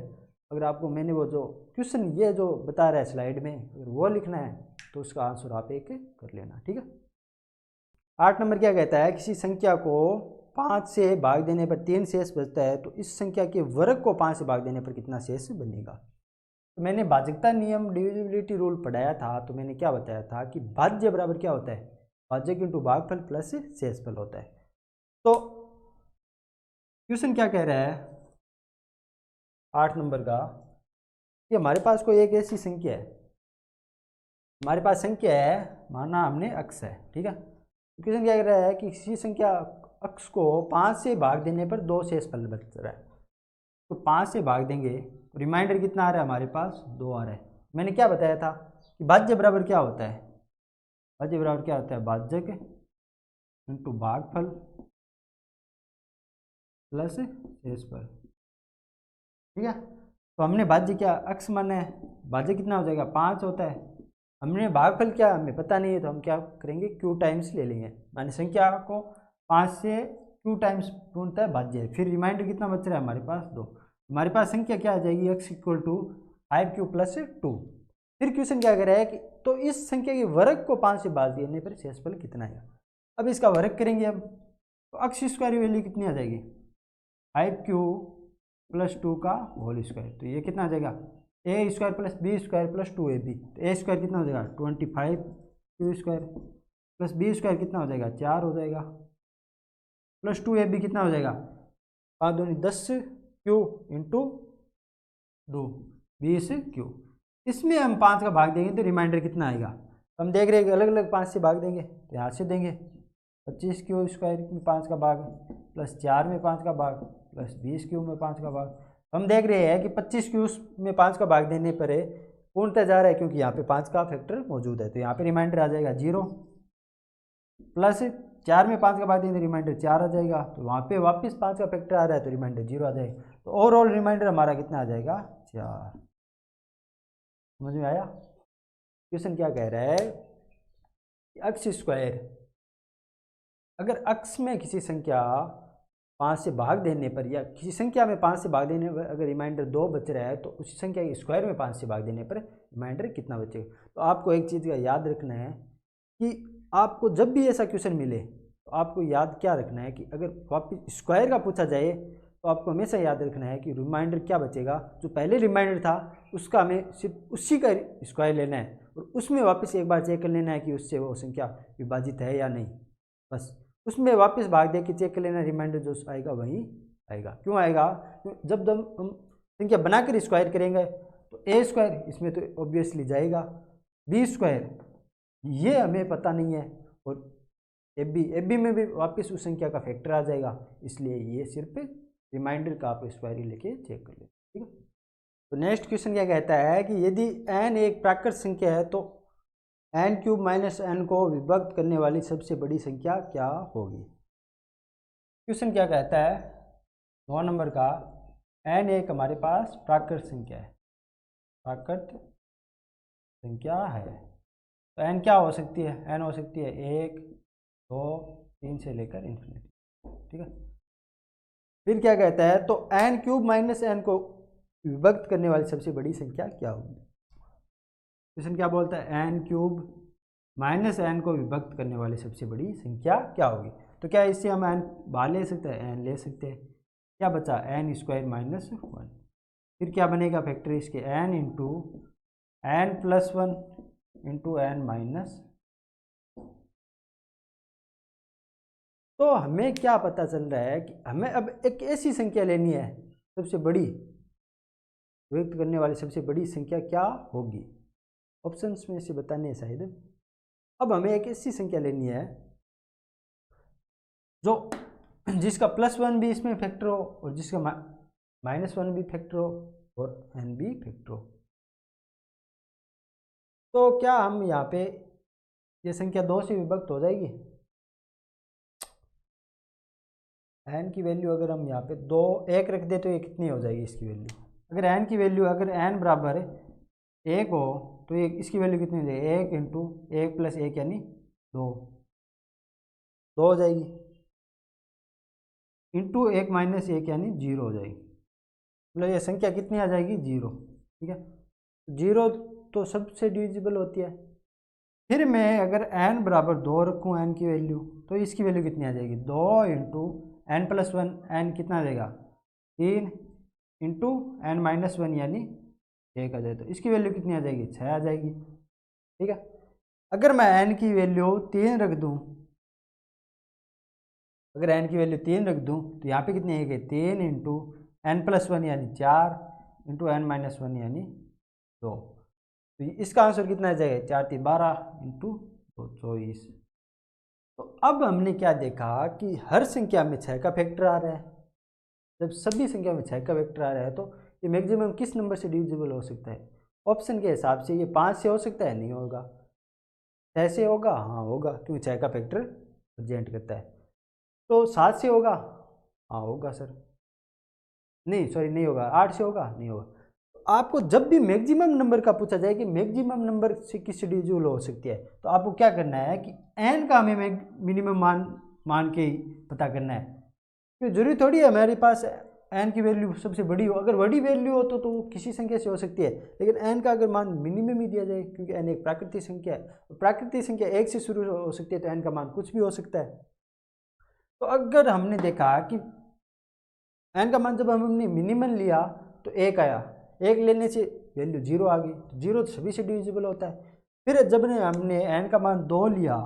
अगर आपको मैंने वो जो क्वेश्चन ये जो बता रहा है स्लाइड में अगर वो लिखना है तो उसका आंसर आप एक कर लेना। ठीक है, 8 नंबर क्या कहता है, किसी संख्या को 5 से भाग देने पर 3 शेष बचता है तो इस संख्या के वर्ग को 5 से भाग देने पर कितना शेष बनेगा। तो मैंने भाज्यता नियम डिविजिबिलिटी रूल पढ़ाया था, तो मैंने क्या बताया था कि भाज्य बराबर क्या होता है, भाज्य इंटू भागफल प्लस शेषफल होता है। तो क्वेश्चन क्या कह रहा है 8 नंबर का कि हमारे पास कोई एक ऐसी संख्या है, हमारे पास संख्या है, माना हमने अक्स है। ठीक है, क्वेश्चन क्या कह रहा है कि किसी संख्या अक्स को 5 से भाग देने पर 2 शेषफल बच रहा है, तो 5 से भाग देंगे, रिमाइंडर कितना आ रहा है हमारे पास, 2 आ रहा है। मैंने क्या बताया था कि भाज्य बराबर क्या होता है, भाज्य बराबर क्या होता है, भाजक इंटू भागफल प्लस शेषफल। ठीक है, तो हमने भाज्य क्या अक्स माना है, भाज्य कितना हो जाएगा 5 होता है, हमने भागफल क्या हमें पता नहीं है तो हम क्या करेंगे क्यू टाइम्स ले लेंगे, माने संख्या को 5 से क्यू टाइम्स पूर्णतः है भाज्य, फिर रिमाइंडर कितना बच रहा है हमारे पास 2, हमारे पास संख्या क्या आ जाएगी x equal to 5q plus 2। फिर क्वेश्चन क्या कर रहा है कि तो इस संख्या के वर्ग को 5 से भाग देने पर शेषफल कितना है। अब इसका वर्ग करेंगे, अब तो x स्क्वायर वैल्यू कितनी आ जाएगी, 5q प्लस 2 का होल स्क्वायर, तो ये कितना आ जाएगा A square plus B square plus 2ab, तो ए स्क्वायर कितना हो जाएगा 25q square plus B square कितना हो जाएगा 4 हो जाएगा, प्लस 2ab कितना हो जाएगा 5 दूनी 10q इंटू 2 20q। इसमें हम 5 का भाग देंगे तो रिमाइंडर कितना आएगा, हम देख रहे हैं कि अलग अलग 5 से भाग देंगे तो यहाँ से देंगे 25q स्क्वायर में 5 का भाग प्लस 4 में 5 का भाग प्लस 20q में 5 का भाग। हम देख रहे हैं कि 25q में 5 का भाग देने पर पूर्णतः जा रहा है क्योंकि यहाँ पे 5 का फैक्टर मौजूद है, तो यहाँ पे रिमाइंडर आ जाएगा 0, प्लस 4 में 5 का भाग देंगे रिमाइंडर 4 आ जाएगा, तो वहाँ पे वापस 5 का फैक्टर आ रहा है तो रिमाइंडर 0 आ जाएगा, तो ओवरऑल रिमाइंडर हमारा कितना आ जाएगा 4। समझ में आया। क्वेश्चन क्या कह रहा है कि अक्स स्क्वायर, अगर अक्स में किसी संख्या 5 से भाग देने पर या किसी संख्या में 5 से भाग देने पर अगर रिमाइंडर 2 बच रहा है तो उसी संख्या के स्क्वायर में 5 से भाग देने पर रिमाइंडर कितना बचेगा। तो आपको एक चीज़ का याद रखना है कि आपको जब भी ऐसा क्वेश्चन मिले तो आपको याद क्या रखना है कि अगर वापस स्क्वायर का पूछा जाए तो आपको हमेशा याद रखना है कि रिमाइंडर क्या बचेगा, जो पहले रिमाइंडर था उसका हमें सिर्फ उसी का स्क्वायर लेना है और उसमें वापस एक बार चेक कर लेना है कि उससे वो संख्या विभाजित है या नहीं, बस उसमें वापस भाग दे के चेक कर लेना, रिमाइंडर जो आएगा वही आएगा। क्यों आएगा, जब हम संख्या बनाकर स्क्वायर करेंगे तो ए स्क्वायर इसमें तो ऑब्वियसली जाएगा, बी स्क्वायर ये हमें पता नहीं है, और ए बी में भी वापस उस संख्या का फैक्टर आ जाएगा, इसलिए ये सिर्फ रिमाइंडर का आप स्क्वायर ही लेके चेक कर लें। ठीक है, तो नेक्स्ट क्वेश्चन क्या कहता है कि यदि n एक प्राकृत संख्या है तो n क्यूब माइनस n को विभक्त करने वाली सबसे बड़ी संख्या क्या होगी। क्वेश्चन क्या कहता है 9 नंबर का, n एक हमारे पास प्राकृत संख्या है, प्राकृत संख्या है, तो n क्या हो सकती है, n हो सकती है 1 2 3 से लेकर इन्फिनिटी। ठीक है, फिर क्या कहता है तो n क्यूब माइनस n को विभक्त करने वाली सबसे बड़ी संख्या क्या होगी। क्वेश्चन क्या बोलता है, n क्यूब माइनस n को विभक्त करने वाली सबसे बड़ी संख्या क्या होगी। तो क्या इससे हम n बाहर ले सकते हैं, n ले सकते हैं, क्या बचा n स्क्वायर माइनस 1, फिर क्या बनेगा फैक्टर इसके n into n plus 1 into n minus. तो हमें क्या पता चल रहा है कि हमें अब एक ऐसी संख्या लेनी है सबसे बड़ी, व्यक्त करने वाली सबसे बड़ी संख्या क्या होगी, ऑप्शंस में से बताने हैं शायद। अब हमें एक ऐसी संख्या लेनी है जो जिसका +1 भी इसमें फैक्टर हो और जिसका -1 भी फैक्टर हो और n भी फैक्टर हो। तो क्या हम यहाँ पे ये संख्या 2 से विभक्त हो जाएगी? एन की वैल्यू अगर हम यहाँ पे 2 1 रख दे तो ये कितनी हो जाएगी इसकी वैल्यू? अगर एन की वैल्यू अगर एन बराबर 1 हो तो ये इसकी वैल्यू कितनी हो जाएगी? 1 इंटू 1 प्लस 1 यानी 2 हो जाएगी, इंटू 1 माइनस 1 यानी 0 हो जाएगी। मतलब ये संख्या कितनी आ जाएगी? 0। ठीक है, 0 तो सबसे डिविजिबल होती है। फिर मैं अगर n बराबर 2 रखूँ n की वैल्यू, तो इसकी वैल्यू कितनी आ जाएगी? 2 इंटू एन प्लस 1, एन कितना आ जाएगा? 3 इंटू एन माइनस 1 यानी 1 आ जाए, तो इसकी वैल्यू कितनी आ जाएगी? 6 आ जाएगी। ठीक है, अगर मैं n की वैल्यू 3 रख दूँ, अगर n की वैल्यू 3 रख दूँ तो यहाँ पे कितनी आएगी? 3 इंटू एन प्लस 1 यानी 4 इंटू एन माइनस 1 यानी 2। तो इसका आंसर कितना आ जाएगा? 4 3 12 इंटू 2 24। तो अब हमने क्या देखा कि हर संख्या में 6 का फैक्टर आ रहा है। जब सभी संख्या में 6 का फैक्टर आ रहा है तो ये मैक्सिमम किस नंबर से डिविजिबल हो सकता है? ऑप्शन के हिसाब से ये 5 से हो सकता है? नहीं होगा। 6 से होगा? हाँ होगा, क्योंकि 6 का फैक्टर प्रेजेंट करता है। तो 7 से होगा? हाँ होगा सर। नहीं सॉरी, नहीं होगा। 8 से होगा? नहीं होगा। आपको जब भी मैक्सिमम नंबर का पूछा जाए कि मैक्सिमम नंबर से किससे डिविजिबल हो सकती है, तो आपको क्या करना है कि एन का हमें मिनिमम मान के ही पता करना है। क्योंकि जरूरी थोड़ी है हमारे पास एन की वैल्यू सबसे बड़ी हो। अगर बड़ी वैल्यू हो तो वो किसी संख्या से हो सकती है, लेकिन एन का अगर मान मिनिमम ही दिया जाए, क्योंकि एन एक प्राकृतिक संख्या है, तो प्राकृतिक संख्या 1 से शुरू हो सकती है, तो एन का मान कुछ भी हो सकता है। तो अगर हमने देखा कि एन का मान जब हमने मिनिमम लिया तो 1 आया, 1 लेने से वैल्यू 0 आ गई, तो 0 तो सभी से डिविजिबल होता है। फिर जब हमने एन का मान 2 लिया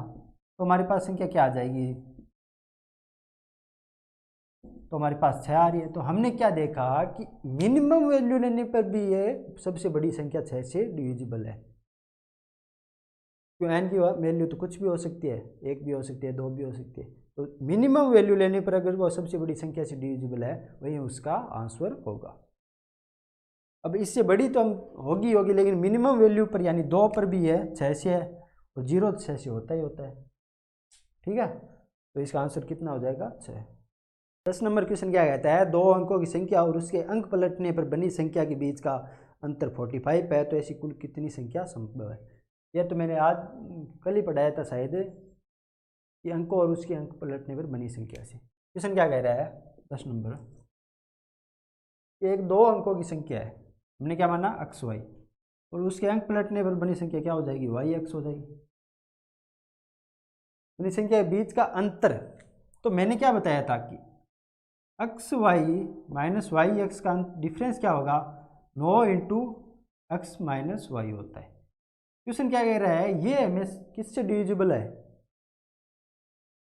तो हमारे पास संख्या क्या आ जाएगी? तो हमारे पास 6 आ रही है। तो हमने क्या देखा कि मिनिमम वैल्यू लेने पर भी ये सबसे बड़ी संख्या 6 से डिविजिबल है। क्यों? एन की वैल्यू तो कुछ भी हो सकती है, 1 भी हो सकती है, 2 भी हो सकती है। तो मिनिमम वैल्यू लेने पर अगर वो सबसे बड़ी संख्या से डिविजिबल है, वही उसका आंसर होगा। अब इससे बड़ी तो हम होगी, लेकिन मिनिमम वैल्यू पर यानी 2 पर भी है, 6 से है, और 0 6 से होता ही होता है। ठीक है, तो इसका आंसर कितना हो जाएगा? 6। 10 नंबर क्वेश्चन क्या कहता है? 2 अंकों की संख्या और उसके अंक पलटने पर बनी संख्या के बीच का अंतर 45 है, तो ऐसी कुल कितनी संख्या संभव है? यह तो मैंने आज कल ही पढ़ाया था शायद, कि अंकों और उसके अंक पलटने पर बनी संख्या से। क्वेश्चन क्या कह रहा है? 10 नंबर, एक 2 अंकों की संख्या है, हमने क्या माना? x y, और उसके अंक पलटने पर बनी संख्या क्या हो जाएगी? y x हो जाएगी। बनी संख्या के बीच का अंतर, तो मैंने क्या बताया था कि X Y minus Y X का डिफरेंस क्या होगा? 9 इंटू एक्स माइनस वाई होता है। क्वेश्चन क्या कह रहा है? ये हमें किससे डिविजिबल है?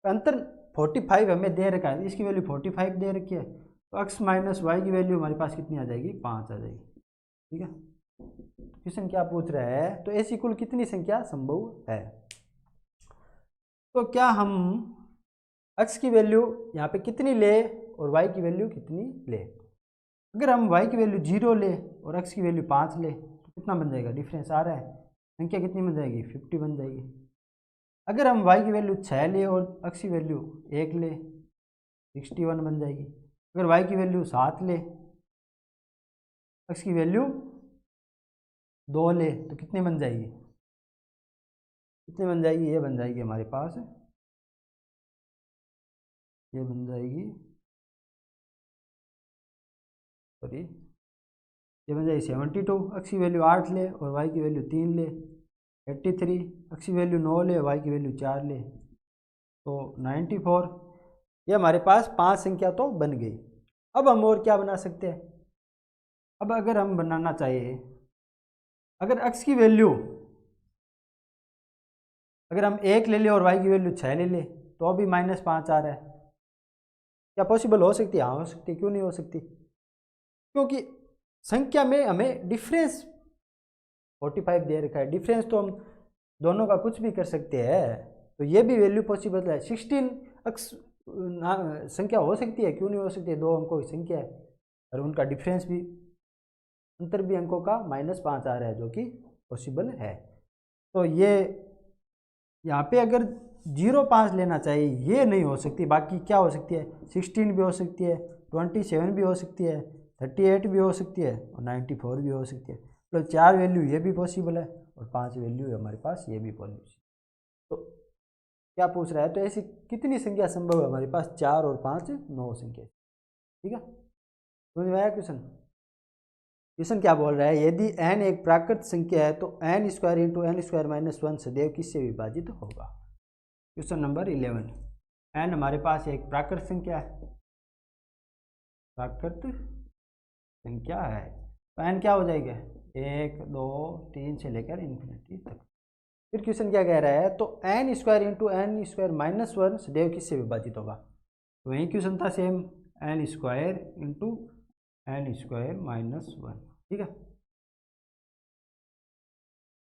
अंतर 45 हमें दे रखा है, इसकी वैल्यू 45 दे रखी है, तो एक्स माइनस वाई की वैल्यू हमारे पास कितनी आ जाएगी? 5 आ जाएगी। ठीक है, क्वेश्चन क्या पूछ रहा है? तो ऐसी कुल कितनी संख्या संभव है? तो क्या हम x की वैल्यू यहाँ पे कितनी ले और y की वैल्यू कितनी ले? अगर हम y की वैल्यू 0 ले और x की वैल्यू 5 ले तो कितना बन जाएगा? डिफरेंस आ रहा है, संख्या कितनी बन जाएगी? 50 बन जाएगी। अगर हम y की वैल्यू 6 ले और x की वैल्यू 1 ले, 61 बन जाएगी। अगर y की वैल्यू 7 ले, x की वैल्यू 2 ले, तो कितनी बन जाएगी? कितनी बन जाएगी? ये बन जाएगी हमारे पास, ये बन जाएगी, सॉरी, ये बन जाएगी 72। एक्स की वैल्यू 8 ले और वाई की वैल्यू 3 ले, 83। एक्स की वैल्यू 9 ले, वाई की वैल्यू 4 ले, तो 94। ये हमारे पास 5 संख्या तो बन गई। अब हम और क्या बना सकते हैं? अब अगर हम बनाना चाहिए, अगर एक्स की वैल्यू अगर हम 1 ले लें और वाई की वैल्यू 6 ले लें, तो अभी -5 आ रहा है। क्या पॉसिबल हो सकती है? हाँ हो सकती है, क्यों नहीं हो सकती? क्योंकि संख्या में हमें डिफरेंस 45 दे रखा है, डिफरेंस तो हम दोनों का कुछ भी कर सकते हैं, तो ये भी वैल्यू पॉसिबल है। 16 अक्स संख्या हो सकती है, क्यों नहीं हो सकती है? 2 अंकों की संख्या है और उनका डिफरेंस भी, अंतर भी अंकों का -5 आ रहा है, जो कि पॉसिबल है। तो ये यहाँ पे अगर 0.5 लेना चाहिए, ये नहीं हो सकती। बाकी क्या हो सकती है, 16 भी हो सकती है, 27 भी हो सकती है, 38 भी हो सकती है और 94 भी हो सकती है। मतलब 4 वैल्यू ये भी पॉसिबल है और 5 वैल्यू है हमारे पास ये भी पॉसिबल। तो क्या पूछ रहा है, तो ऐसी कितनी संख्या संभव है हमारे पास, 4 और 5 9 संख्या। ठीक है, समझ में आया क्वेश्चन। क्वेश्चन क्या बोल रहा है, यदि n एक प्राकृत संख्या है तो n square into n square minus 1 सदैव किससे विभाजित होगा। Question number 11। n हमारे पास एक प्राकृत संख्या है, प्राकृत संख्या है, तो n क्या हो जाएगा, 1 2 3 से लेकर इन्फिनिटी तक। फिर क्वेश्चन क्या कह रहा है, तो n square into n square minus 1 सदैव किससे विभाजित होगा। तो वही क्वेश्चन था same, n square into n square minus 1। ठीक है,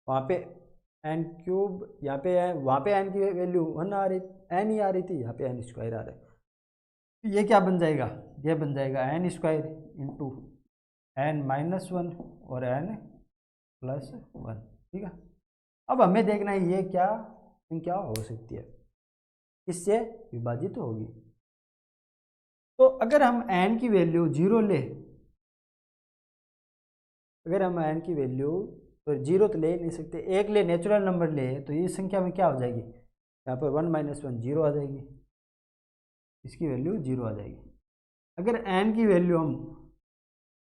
वहाँ पे n क्यूब, यहाँ पे वहाँ पे n की वैल्यू 1 आ रही, n ही आ रही थी, यहाँ पे n स्क्वायर आ रहा है। ये क्या बन जाएगा, ये बन जाएगा n square into n minus 1 और n प्लस 1। ठीक है, अब हमें देखना है ये क्या हो सकती है, किससे विभाजित होगी। तो अगर हम n की वैल्यू 0 ले, अगर हम n की वैल्यू तो 0 तो ले ही नहीं सकते, 1 ले, नेचुरल नंबर ले, तो ये संख्या में क्या हो जाएगी, यहाँ पर 1 माइनस 1 0 आ जाएगी, इसकी वैल्यू 0 आ जाएगी। अगर n की वैल्यू हम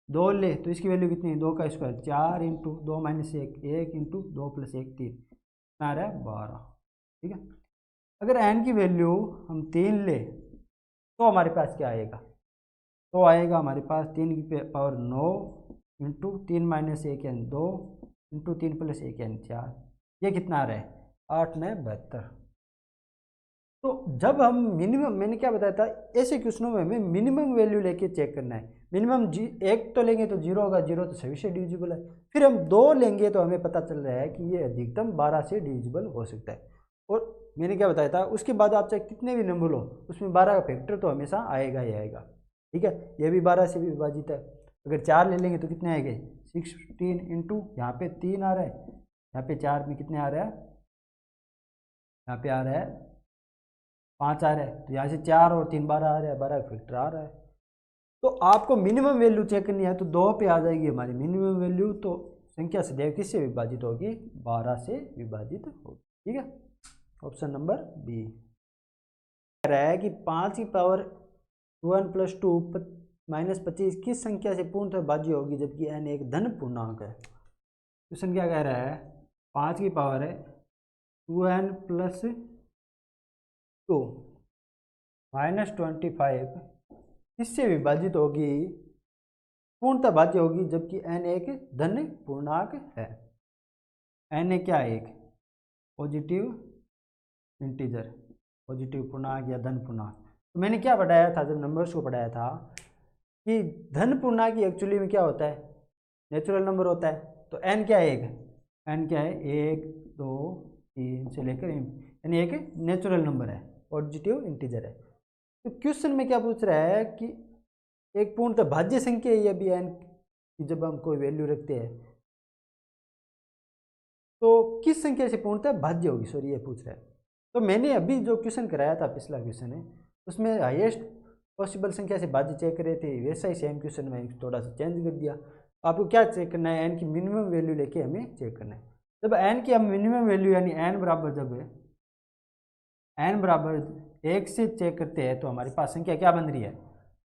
2 ले तो इसकी वैल्यू कितनी है, 2 का square 4 into 2 minus 1 1 into 2 plus 1 3, कितना आ रहा है 12। ठीक है, अगर n की वैल्यू हम 3 ले तो हमारे पास क्या आएगा, तो आएगा हमारे पास 3 की पावर 9 इंटू 3 माइनस 1 यानी 2 इंटू 3 प्लस 1 यानी 4, ये कितना आ रहा है 8 9 72। तो जब हम मिनिमम, मैंने क्या बताया था, ऐसे क्वेश्चनों में हमें मिनिमम वैल्यू लेके चेक करना है। मिनिमम एक तो लेंगे तो 0 होगा, 0 तो सभी से डिविजिबल है। फिर हम 2 लेंगे तो हमें पता चल रहा है कि ये अधिकतम 12 से डिविजिबल हो सकता है। और मैंने क्या बताया था, उसके बाद आप चाहे कितने भी नंबर लो उसमें 12 का फैक्टर तो हमेशा आएगा ही आएगा। ठीक है, ये भी 12 से भी विभाजित है। अगर 4 ले लेंगे तो कितने आएंगे 16 इंटू, यहाँ पे 3 आ रहा है, यहाँ पे 4 में कितने आ रहा है, यहाँ पे आ रहा है 5 आ रहा है, तो यहाँ से 4 और 3 12 आ रहा है, 12 का फैक्टर आ रहा है। तो आपको मिनिमम वैल्यू चेक करनी है तो 2 पे आ जाएगी हमारी मिनिमम वैल्यू। तो संख्या सदैव किससे विभाजित होगी, 12 से विभाजित होगी। ठीक है, ऑप्शन नंबर बी कह रहा है कि 5 की पावर 1 प्लस 2 माइनस 25 किस संख्या से पूर्णतः भाज्य होगी जबकि n एक धन पूर्णांक है। क्वेश्चन क्या कह रहा है, 5 की पावर है 2n प्लस 2 माइनस 25 किससे विभाजित होगी, पूर्णतः भाज्य होगी जबकि n एक धन पूर्णांक है। n क्या है, एक पॉजिटिव इंटीजर, पॉजिटिव पूर्णांक या धन पूर्णांक। तो मैंने क्या पढ़ाया था जब नंबर्स को पढ़ाया था कि धन पूर्णांक एक्चुअली में क्या होता है, नेचुरल नंबर होता है। तो n क्या है, एक n क्या है 1 2 3 से लेकर यानी एक नेचुरल नंबर है, पॉजिटिव इंटीजर है। तो क्वेश्चन में क्या पूछ रहा है कि एक पूर्णतः भाज्य संख्या है ये भी n की, जब हम कोई वैल्यू रखते हैं तो किस संख्या से पूर्णतः भाज्य होगी, सॉरी ये पूछ रहा है। तो मैंने अभी जो क्वेश्चन कराया था, पिछला क्वेश्चन है, उसमें हाईएस्ट पॉसिबल संख्या से भाज्य चेक करे थे, वैसा ही सेम क्वेश्चन में थोड़ा सा चेंज कर दिया। आपको क्या चेक करना है, n की मिनिमम वैल्यू लेके हमें चेक करना है। जब n की हम मिनिमम वैल्यू यानी n बराबर, जब n बराबर 1 से चेक करते हैं तो हमारे पास संख्या क्या बन रही है,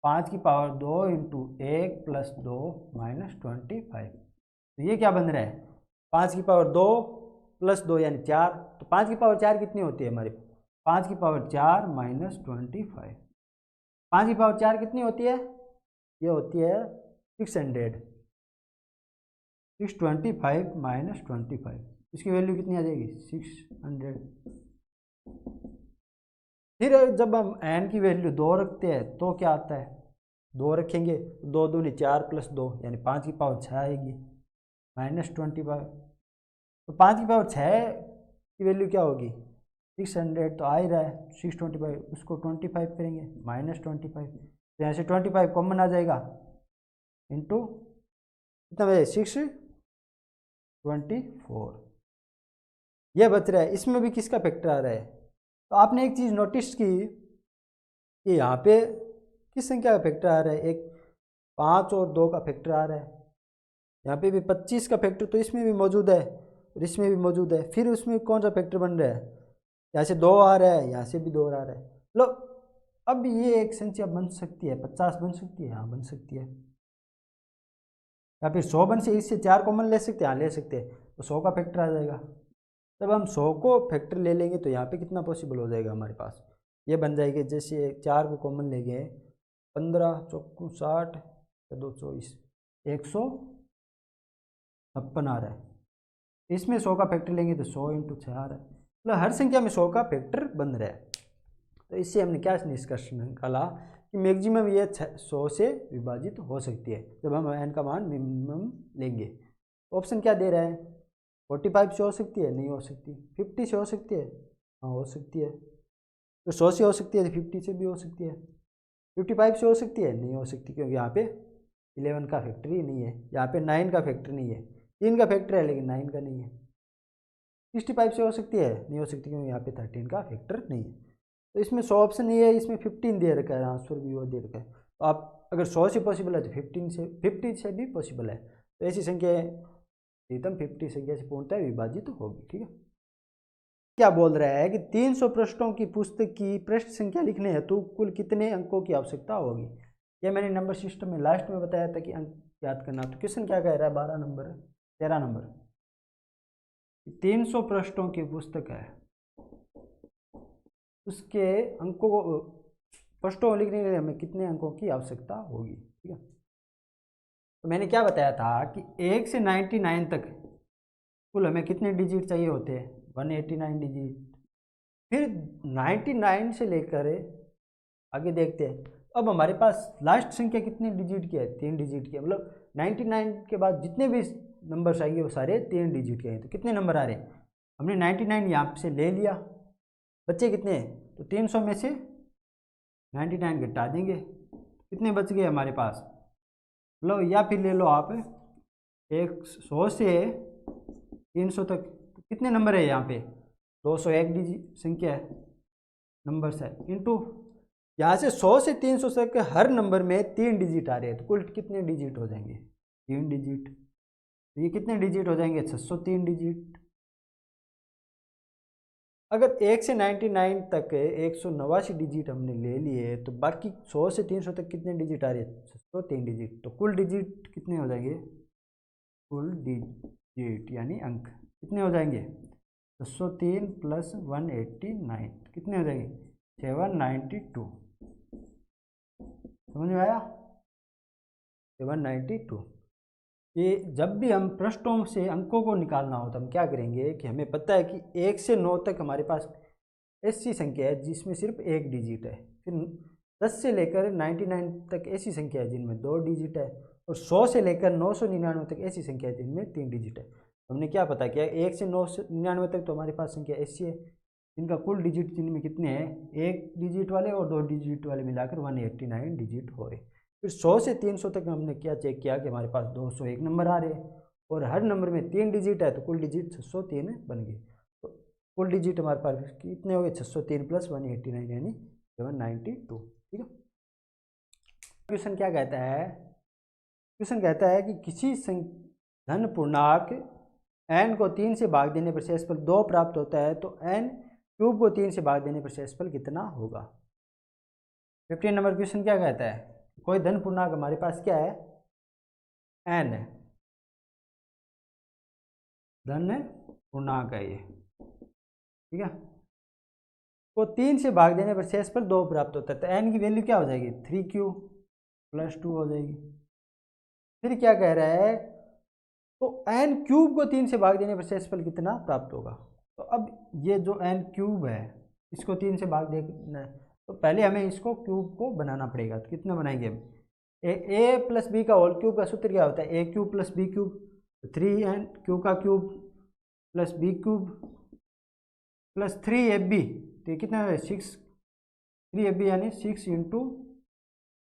5 की पावर 2 इंटू 1 प्लस 2 माइनस 25। तो ये क्या बन रहा है, 5 की पावर 2 प्लस 2 यानी 4। तो 5 की पावर 4 कितनी होती है हमारी, 5 की पावर 4 माइनस 25। 5 की पावर 4 कितनी होती है, ये होती है 600, 625 माइनस 25, इसकी वैल्यू कितनी आ जाएगी 600। फिर जब हम n की वैल्यू 2 रखते हैं तो क्या आता है, 2 रखेंगे 2 दूनी 4 प्लस 2 यानी 5 की पावर 6 आएगी माइनस 25। तो 5 की पावर 6 की वैल्यू क्या होगी 600, तो आ ही रहा है 625, उसको 25 करेंगे माइनस 25, तो यहाँ से 25 कॉमन आ जाएगा इंटू कितना बजे 624। ये बच रहा है, इसमें भी किसका फैक्टर आ रहा है। तो आपने एक चीज़ नोटिस की कि यहाँ पे किस संख्या का फैक्टर आ रहा है, एक 5 और 2 का फैक्टर आ रहा है। यहाँ पे भी 25 का फैक्टर तो इसमें भी मौजूद है और इसमें भी मौजूद है। फिर उसमें कौन सा फैक्टर बन रहा है, यहाँ से 2 आ रहा है, यहाँ से भी 2 आ रहा है। लो, अब ये एक संख्या बन सकती है, 50 बन सकती है, यहाँ बन सकती है, या फिर 100 बन से इससे 4 कॉमन ले सकते हैं, यहाँ ले सकते हैं, तो 100 का फैक्टर आ जाएगा। जब हम 100 को फैक्टर ले लेंगे तो यहाँ पे कितना पॉसिबल हो जाएगा हमारे पास, ये बन जाएगी, जैसे 4 को कॉमन ले गए, 15 चौकू 60 2 24, 156 आ रहा है। इसमें 100 का फैक्टर लेंगे तो 100 × 6 आ रहा है, मतलब हर संख्या में 100 का फैक्टर बन रहा है। तो इससे हमने क्या निष्कर्ष निकाला कि मैक्सिमम ये 100 से विभाजित हो सकती है जब हम n का मान मिनिमम लेंगे। ऑप्शन क्या दे रहा है, 45 से हो सकती है, नहीं हो सकती। 50 से हो सकती है, हाँ हो सकती है। तो 100 से हो सकती है तो 50 से भी हो सकती है। 55 से हो सकती है, नहीं हो सकती, क्योंकि यहाँ पे 11 का फैक्टर ही नहीं है, यहाँ पे 9 का फैक्टर नहीं है, 3 का फैक्टर है लेकिन 9 का नहीं है। 65 से हो सकती है, नहीं हो सकती, क्योंकि यहाँ पे 13 का फैक्टर नहीं है। तो इसमें 100 ऑप्शन नहीं है, इसमें 15 दे रखा है, आंसर भी वो दे रखा है। तो आप अगर 100 से पॉसिबल है तो 50 से भी पॉसिबल है। तो ऐसी संख्या एकदम 50 संख्या से पूर्णतः विभाजित तो होगी। ठीक है, क्या बोल रहा है कि 300 पृष्ठों की पुस्तक की पृष्ठ संख्या लिखने हेतु कुल कितने अंकों की आवश्यकता होगी। यह मैंने नंबर सिस्टम में लास्ट में बताया था कि अंक याद करना। तो क्वेश्चन क्या कह रहा है, 12 नंबर 13 नंबर, 300 पृष्ठों की पुस्तक है, उसके अंकों को पृष्ठों लिखने के लिए हमें कितने अंकों की आवश्यकता होगी। ठीक है, तो मैंने क्या बताया था कि 1 से 99 तक कुल हमें कितने डिजिट चाहिए होते हैं, 189 डिजिट। फिर 99 से लेकर आगे देखते हैं, अब हमारे पास लास्ट संख्या कितने डिजिट की है, 3 डिजिट की है। मतलब 99 के बाद जितने भी नंबर्स आएंगे वो सारे 3 डिजिट के हैं। तो कितने नंबर आ रहे हैं, हमने 99 यहाँ से ले लिया, बच्चे कितने हैं, तो 300 में से 99 घटा देंगे, कितने बच गए हमारे पास। लो, या फिर ले लो आप 100 से 300 तक, तो कितने नंबर है यहाँ पे, 201 डिजिट संख्या है, नंबर्स है, इंटू यहाँ से 100 से 300 तक हर नंबर में 3 डिजिट आ रहे हैं। तो कुल कितने डिजिट हो जाएंगे, 3 डिजिट। तो ये कितने डिजिट हो जाएंगे, 603 डिजिट। अगर 1 से 99 तक 189 डिजिट हमने ले लिए, तो बाकी 100 से 300 तक कितने डिजिट आ रहे हैं, 603 डिजिट। तो कुल डिजिट कितने हो जाएंगे, कुल डिजिट यानी अंक कितने हो जाएंगे, 603 + 189 कितने हो जाएंगे, 792। समझ में आया, 792। ये जब भी हम पृष्ठों से अंकों को निकालना हो तो हम क्या करेंगे कि हमें पता है कि 1 से 9 तक हमारे पास ऐसी संख्या है जिसमें सिर्फ 1 डिजिट है। फिर 10 से लेकर 99 तक ऐसी संख्या है जिनमें 2 डिजिट है, और 100 से लेकर 999 तक ऐसी संख्या है जिनमें 3 डिजिट है। हमने क्या पता किया, 1 से 999 तक तो हमारे पास संख्या ऐसी है जिनका कुल डिजिट जिनमें कितने हैं, 1 डिजिट वाले और 2 डिजिट वाले मिलाकर 189 डिजिट हो रहे। फिर 100 से 300 तक हमने क्या चेक किया कि हमारे पास 201 नंबर आ रहे हैं और हर नंबर में 3 डिजिट है, तो कुल डिजिट 603 बन गए। तो कुल डिजिट हमारे पास कितने हो गए, 603 + 189 यानी 792। ठीक है, क्वेश्चन क्या कहता है, क्वेश्चन कहता है कि किसी धन पूर्णांक n को 3 से भाग देने पर शेषफल 2 प्राप्त होता है, तो n³ को 3 से भाग देने पर शेषफल कितना होगा। 15 नंबर क्वेश्चन क्या कहता है, कोई धन पूर्णांक हमारे पास क्या है, n है, धन पूर्णांक है ये। ठीक है, को 3 से भाग देने पर शेषफल 2 प्राप्त होता है, तो n की वैल्यू क्या हो जाएगी, 3³ + 2 हो जाएगी। फिर क्या कह रहा है, तो n³ को 3 से भाग देने पर शेषफल कितना प्राप्त होगा। तो अब ये जो n³ है इसको 3 से भाग देना है, तो पहले हमें इसको क्यूब को बनाना पड़ेगा। तो कितना बनाएंगे हम, a + b का होल क्यूब का सूत्र क्या होता है, a³ + b³, 3n³ का क्यूब + b³ + 3ab, तो ये कितना है 6, 3ab यानी 6 ×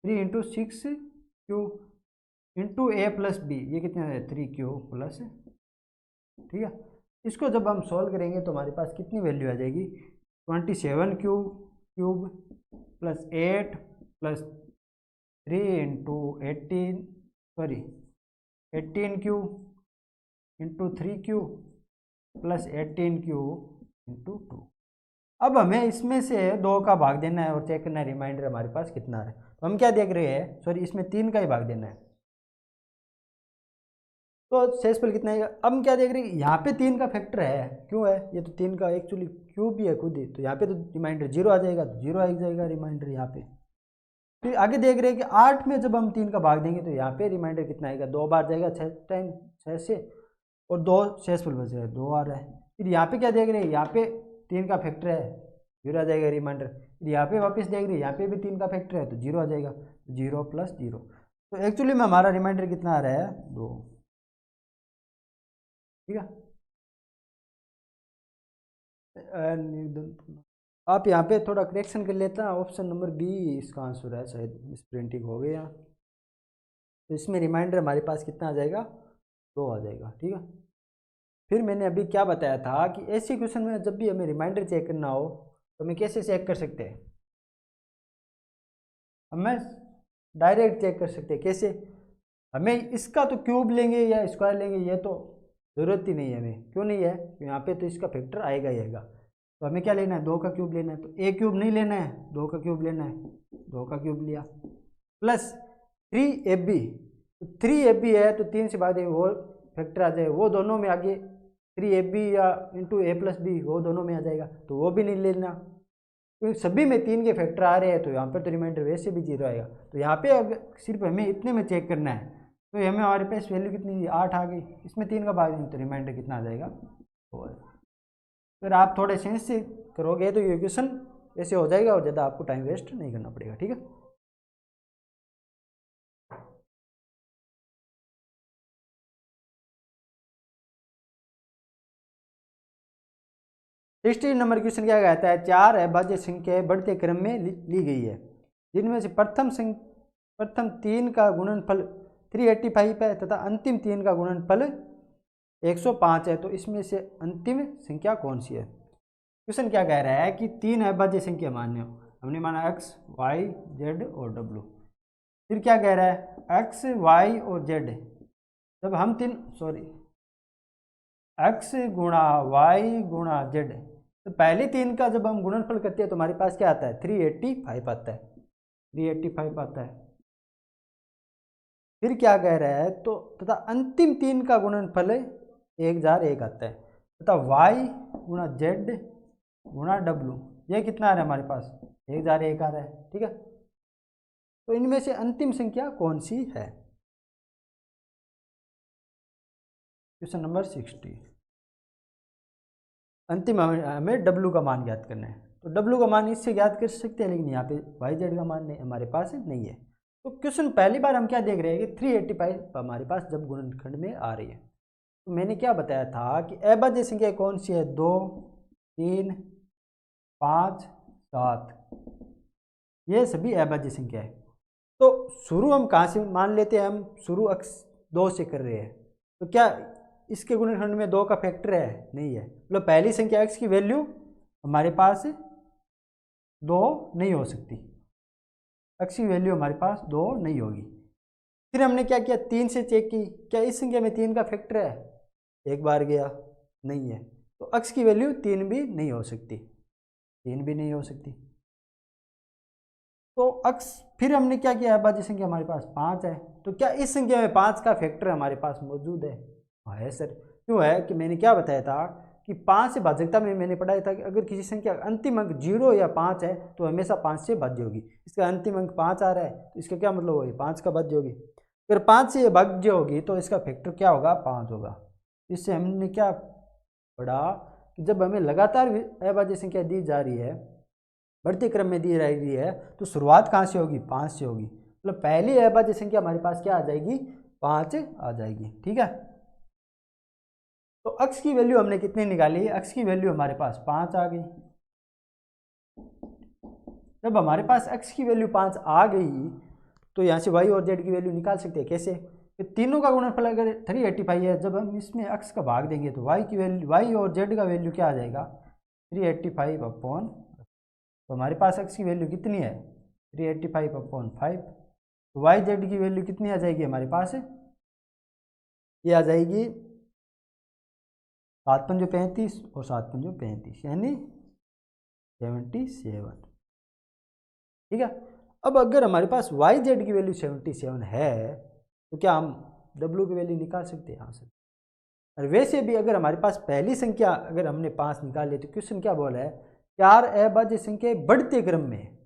3 × 6³ इंटू a + b, ये कितना है 3³ +, ठीक है। इसको जब हम सॉल्व करेंगे तो हमारे पास कितनी वैल्यू आ जाएगी, 27 cube plus 8 plus 3 into 18 sorry 18 cube into 3 cube plus 18 cube into 2। अब हमें इसमें से 2 का भाग देना है और चेक करना है रिमाइंडर हमारे पास कितना है। तो हम क्या देख रहे हैं, सॉरी इसमें 3 का ही भाग देना है, तो शेषफल कितना आएगा। अब हम क्या देख रहे हैं, यहाँ पे 3 का फैक्टर है, क्यों है, ये तो 3 का एक्चुअली क्यूब भी है खुद ही, तो यहाँ पे तो रिमाइंडर 0 आ जाएगा, तो 0 आ जाएगा रिमाइंडर यहाँ पे। फिर आगे देख रहे हैं कि 8 में जब हम 3 का भाग देंगे तो यहाँ पे रिमाइंडर कितना आएगा, 2 बार जाएगा 6 टाइम 6 से, और 2 शेषफल बच रहा है 2 आ रहा है। फिर यहाँ पे क्या देख रहे हैं, यहाँ पे 3 का फैक्टर है, 0 आ जाएगा रिमाइंडर। फिर यहाँ पे वापस देख रहे हैं, यहाँ पे भी 3 का फैक्टर है तो 0 आ जाएगा, 0 प्लस 0। तो एक्चुअली में हमारा रिमाइंडर कितना आ रहा है, 2। ठीक है, आप यहाँ पे थोड़ा करेक्शन कर लेता, ऑप्शन नंबर बी इसका आंसर है, शायद मिस प्रिंटिंग हो गया। तो इसमें रिमाइंडर हमारे पास कितना आ जाएगा, 2 आ जाएगा। ठीक है, फिर मैंने अभी क्या बताया था कि ऐसी क्वेश्चन में जब भी हमें रिमाइंडर चेक करना हो तो हमें कैसे चेक कर सकते हैं, हमें डायरेक्ट चेक कर सकते हैं। कैसे, हमें इसका तो क्यूब लेंगे या स्क्वायर लेंगे ये तो ज़रूरत ही नहीं है हमें, क्यों नहीं है, यहाँ पे तो इसका फैक्टर आएगा ही आएगा। तो हमें क्या लेना है, 2 का क्यूब लेना है, तो ए क्यूब नहीं लेना है, 2 का क्यूब लेना है, 2 का क्यूब लिया, प्लस 3ab, तो 3ab है तो 3 से भाग देंगे वो फैक्टर आ जाएगा, वो दोनों में आगे 3ab या इंटू a प्लस बी वो दोनों में आ जाएगा, तो वो भी नहीं लेना, क्योंकि सभी में 3 के फैक्टर आ रहे हैं, तो यहाँ पर तो रिमाइंडर वैसे भी 0 आएगा। तो यहाँ पे अगर सिर्फ हमें इतने में चेक करना है तो हमें हमारे पास वैल्यू कितनी 8 आ गई, इसमें 3 का भाग देंगे तो रिमाइंडर कितना आ जाएगा, 2। फिर आप थोड़े सेंस से करोगे तो ये क्वेश्चन ऐसे हो जाएगा और ज़्यादा आपको टाइम वेस्ट नहीं करना पड़ेगा। ठीक है, सिक्सटीन नंबर क्वेश्चन क्या कहता है, 4 अभाज्य संख्याएं बढ़ते क्रम में ली गई है, जिनमें से प्रथम 3 का गुणनफल 385 है तथा अंतिम 3 का गुणनफल 105 है, तो इसमें से अंतिम संख्या कौन सी है। क्वेश्चन क्या कह रहा है कि 3 अभाज्य संख्या मान्य हो, हमने माना x, y, z और w। फिर क्या कह रहा है, x, y और z, जब हम x गुणा y गुणा z, तो पहले 3 का जब हम गुणनफल करते हैं तो हमारे पास क्या आता है, 385 आता है, 385 आता है। फिर क्या कह रहा है, तो तथा अंतिम 3 का गुणनफल 1001 आता है, तथा y गुणा z गुणा w, ये कितना आ रहा है हमारे पास, 1001 आ रहा है। ठीक है, तो इनमें से अंतिम संख्या कौन सी है। क्वेश्चन नंबर 60, अंतिम हमें w का मान ज्ञात करना है, तो w का मान इससे ज्ञात कर सकते हैं, लेकिन यहाँ पे yz का मान नहीं हमारे पास नहीं है। तो क्वेश्चन पहली बार हम क्या देख रहे हैं कि 385 हमारे पास जब गुणनखंड में आ रही है, तो मैंने क्या बताया था कि अभाज्य संख्या कौन सी है, 2, 3, 5, 7, ये सभी अभाज्य संख्या है। तो शुरू हम कहाँ से मान लेते हैं, हम शुरू अक्स 2 से कर रहे हैं, तो क्या इसके गुणनखंड में 2 का फैक्टर है, नहीं है, मतलब पहली संख्या x की वैल्यू हमारे पास 2 नहीं हो सकती, x की वैल्यू हमारे पास 2 नहीं होगी। फिर हमने क्या किया, 3 से चेक की, क्या इस संख्या में 3 का फैक्टर है, एक बार गया, नहीं है, तो x की वैल्यू 3 भी नहीं हो सकती, 3 भी नहीं हो सकती। तो x फिर हमने क्या किया, अभाज्य संख्या हमारे पास 5 है, तो क्या इस संख्या में 5 का फैक्टर हमारे पास मौजूद है, हाँ है सर। क्यों है कि मैंने क्या बताया था कि 5 से भाजकता में मैंने पढ़ाया था कि अगर किसी संख्या का अंतिम अंक 0 या 5 है तो हमेशा 5 से भाज्य होगी। इसका अंतिम अंक 5 आ रहा है तो इसका क्या मतलब होगी, 5 का भाज्य होगी। अगर 5 से भाज्य होगी तो इसका फैक्टर क्या होगा, 5 होगा। इससे हमने क्या पढ़ा कि जब हमें लगातार अभाज्य संख्या दी जा रही है, बढ़ते क्रम में दी रही है, तो शुरुआत कहाँ से होगी, 5 से होगी, मतलब पहली अभाज्य संख्या हमारे पास क्या आ जाएगी, 5 आ जाएगी। ठीक है, तो x की वैल्यू हमने कितनी निकाली, x की वैल्यू हमारे पास 5 आ गई। जब हमारे पास x की वैल्यू 5 आ गई तो यहाँ से y और z की वैल्यू निकाल सकते हैं, कैसे, कि तीनों का गुणनफल अगर 385 है, जब हम इसमें अक्स का भाग देंगे तो वाई की वैल्यू, वाई और जेड का वैल्यू क्या आ जाएगा 385 अपॉन, तो हमारे पास अक्स की वैल्यू कितनी है 385 अपॉन 5, तो वाई जेड की वैल्यू कितनी आ जाएगी हमारे पास, ये आ जाएगी 7 पंजो 35 और 7 पंजो 35 यानी 77। ठीक है, अब अगर हमारे पास वाई जेड की वैल्यू 77 है तो क्या हम डब्ल्यू की वैल्यू निकाल सकते हैं यहाँ से। और वैसे भी अगर हमारे पास पहली संख्या अगर हमने 5 निकाल ली तो क्वेश्चन क्या बोला है, 4 अभाज्य संख्या बढ़ते क्रम में।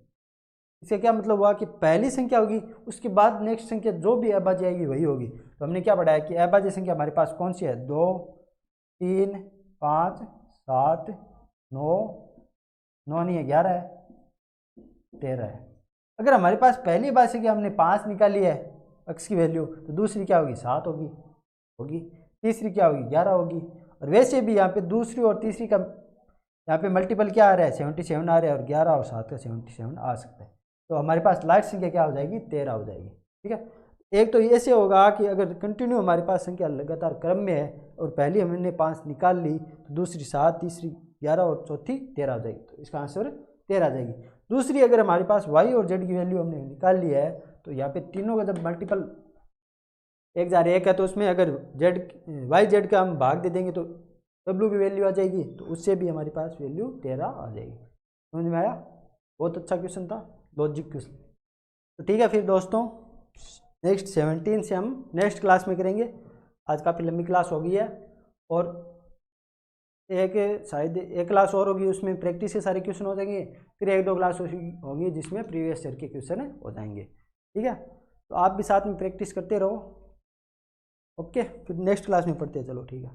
इसका क्या मतलब हुआ कि पहली संख्या होगी उसके बाद नेक्स्ट संख्या जो भी अभाज्य आएगी वही होगी। तो हमने क्या पढ़ा है कि अभाज्य संख्या हमारे पास कौन सी है, 2 3 5 7 9, 9 नहीं है 11 है, 13 है। अगर हमारे पास पहली बार संख्या हमने 5 निकाली है अक्स की वैल्यू, तो दूसरी क्या होगी 7 होगी, तीसरी क्या होगी 11 होगी। और वैसे भी यहाँ पे दूसरी और तीसरी का यहाँ पे मल्टीपल क्या आ रहा है 77 आ रहा है, और 11 और 7 का 77 आ सकता है। तो हमारे पास लास्ट संख्या क्या हो जाएगी 13 हो जाएगी। ठीक है, एक तो ऐसे होगा कि अगर कंटिन्यू हमारे पास संख्या लगातार क्रम में है और पहली हमने 5 निकाल ली तो दूसरी 7, तीसरी 11 और चौथी 13 हो जाएगी, तो इसका आंसर 13 आ जाएगी। दूसरी अगर हमारे पास वाई और जेड की वैल्यू हमने निकाल ली है तो यहाँ पे तीनों का जब मल्टीपल 1 है तो उसमें अगर जेड वाई जेड का हम भाग दे देंगे तो डब्ल्यू की वैल्यू आ जाएगी, तो उससे भी हमारे पास वैल्यू 13 आ जाएगी। समझ में आया, बहुत अच्छा क्वेश्चन था, लॉजिक क्वेश्चन। तो ठीक है फिर दोस्तों, नेक्स्ट 17 से हम नेक्स्ट क्लास में करेंगे। आज काफ़ी लंबी क्लास हो गई है और एक शायद एक क्लास और होगी, उसमें प्रैक्टिस के सारे क्वेश्चन हो जाएंगे, फिर 1-2 क्लास होंगी जिसमें प्रीवियस ईयर के क्वेश्चन हो जाएंगे। ठीक है, तो आप भी साथ में प्रैक्टिस करते रहो। ओके, फिर नेक्स्ट क्लास में पढ़ते हैं, चलो ठीक है।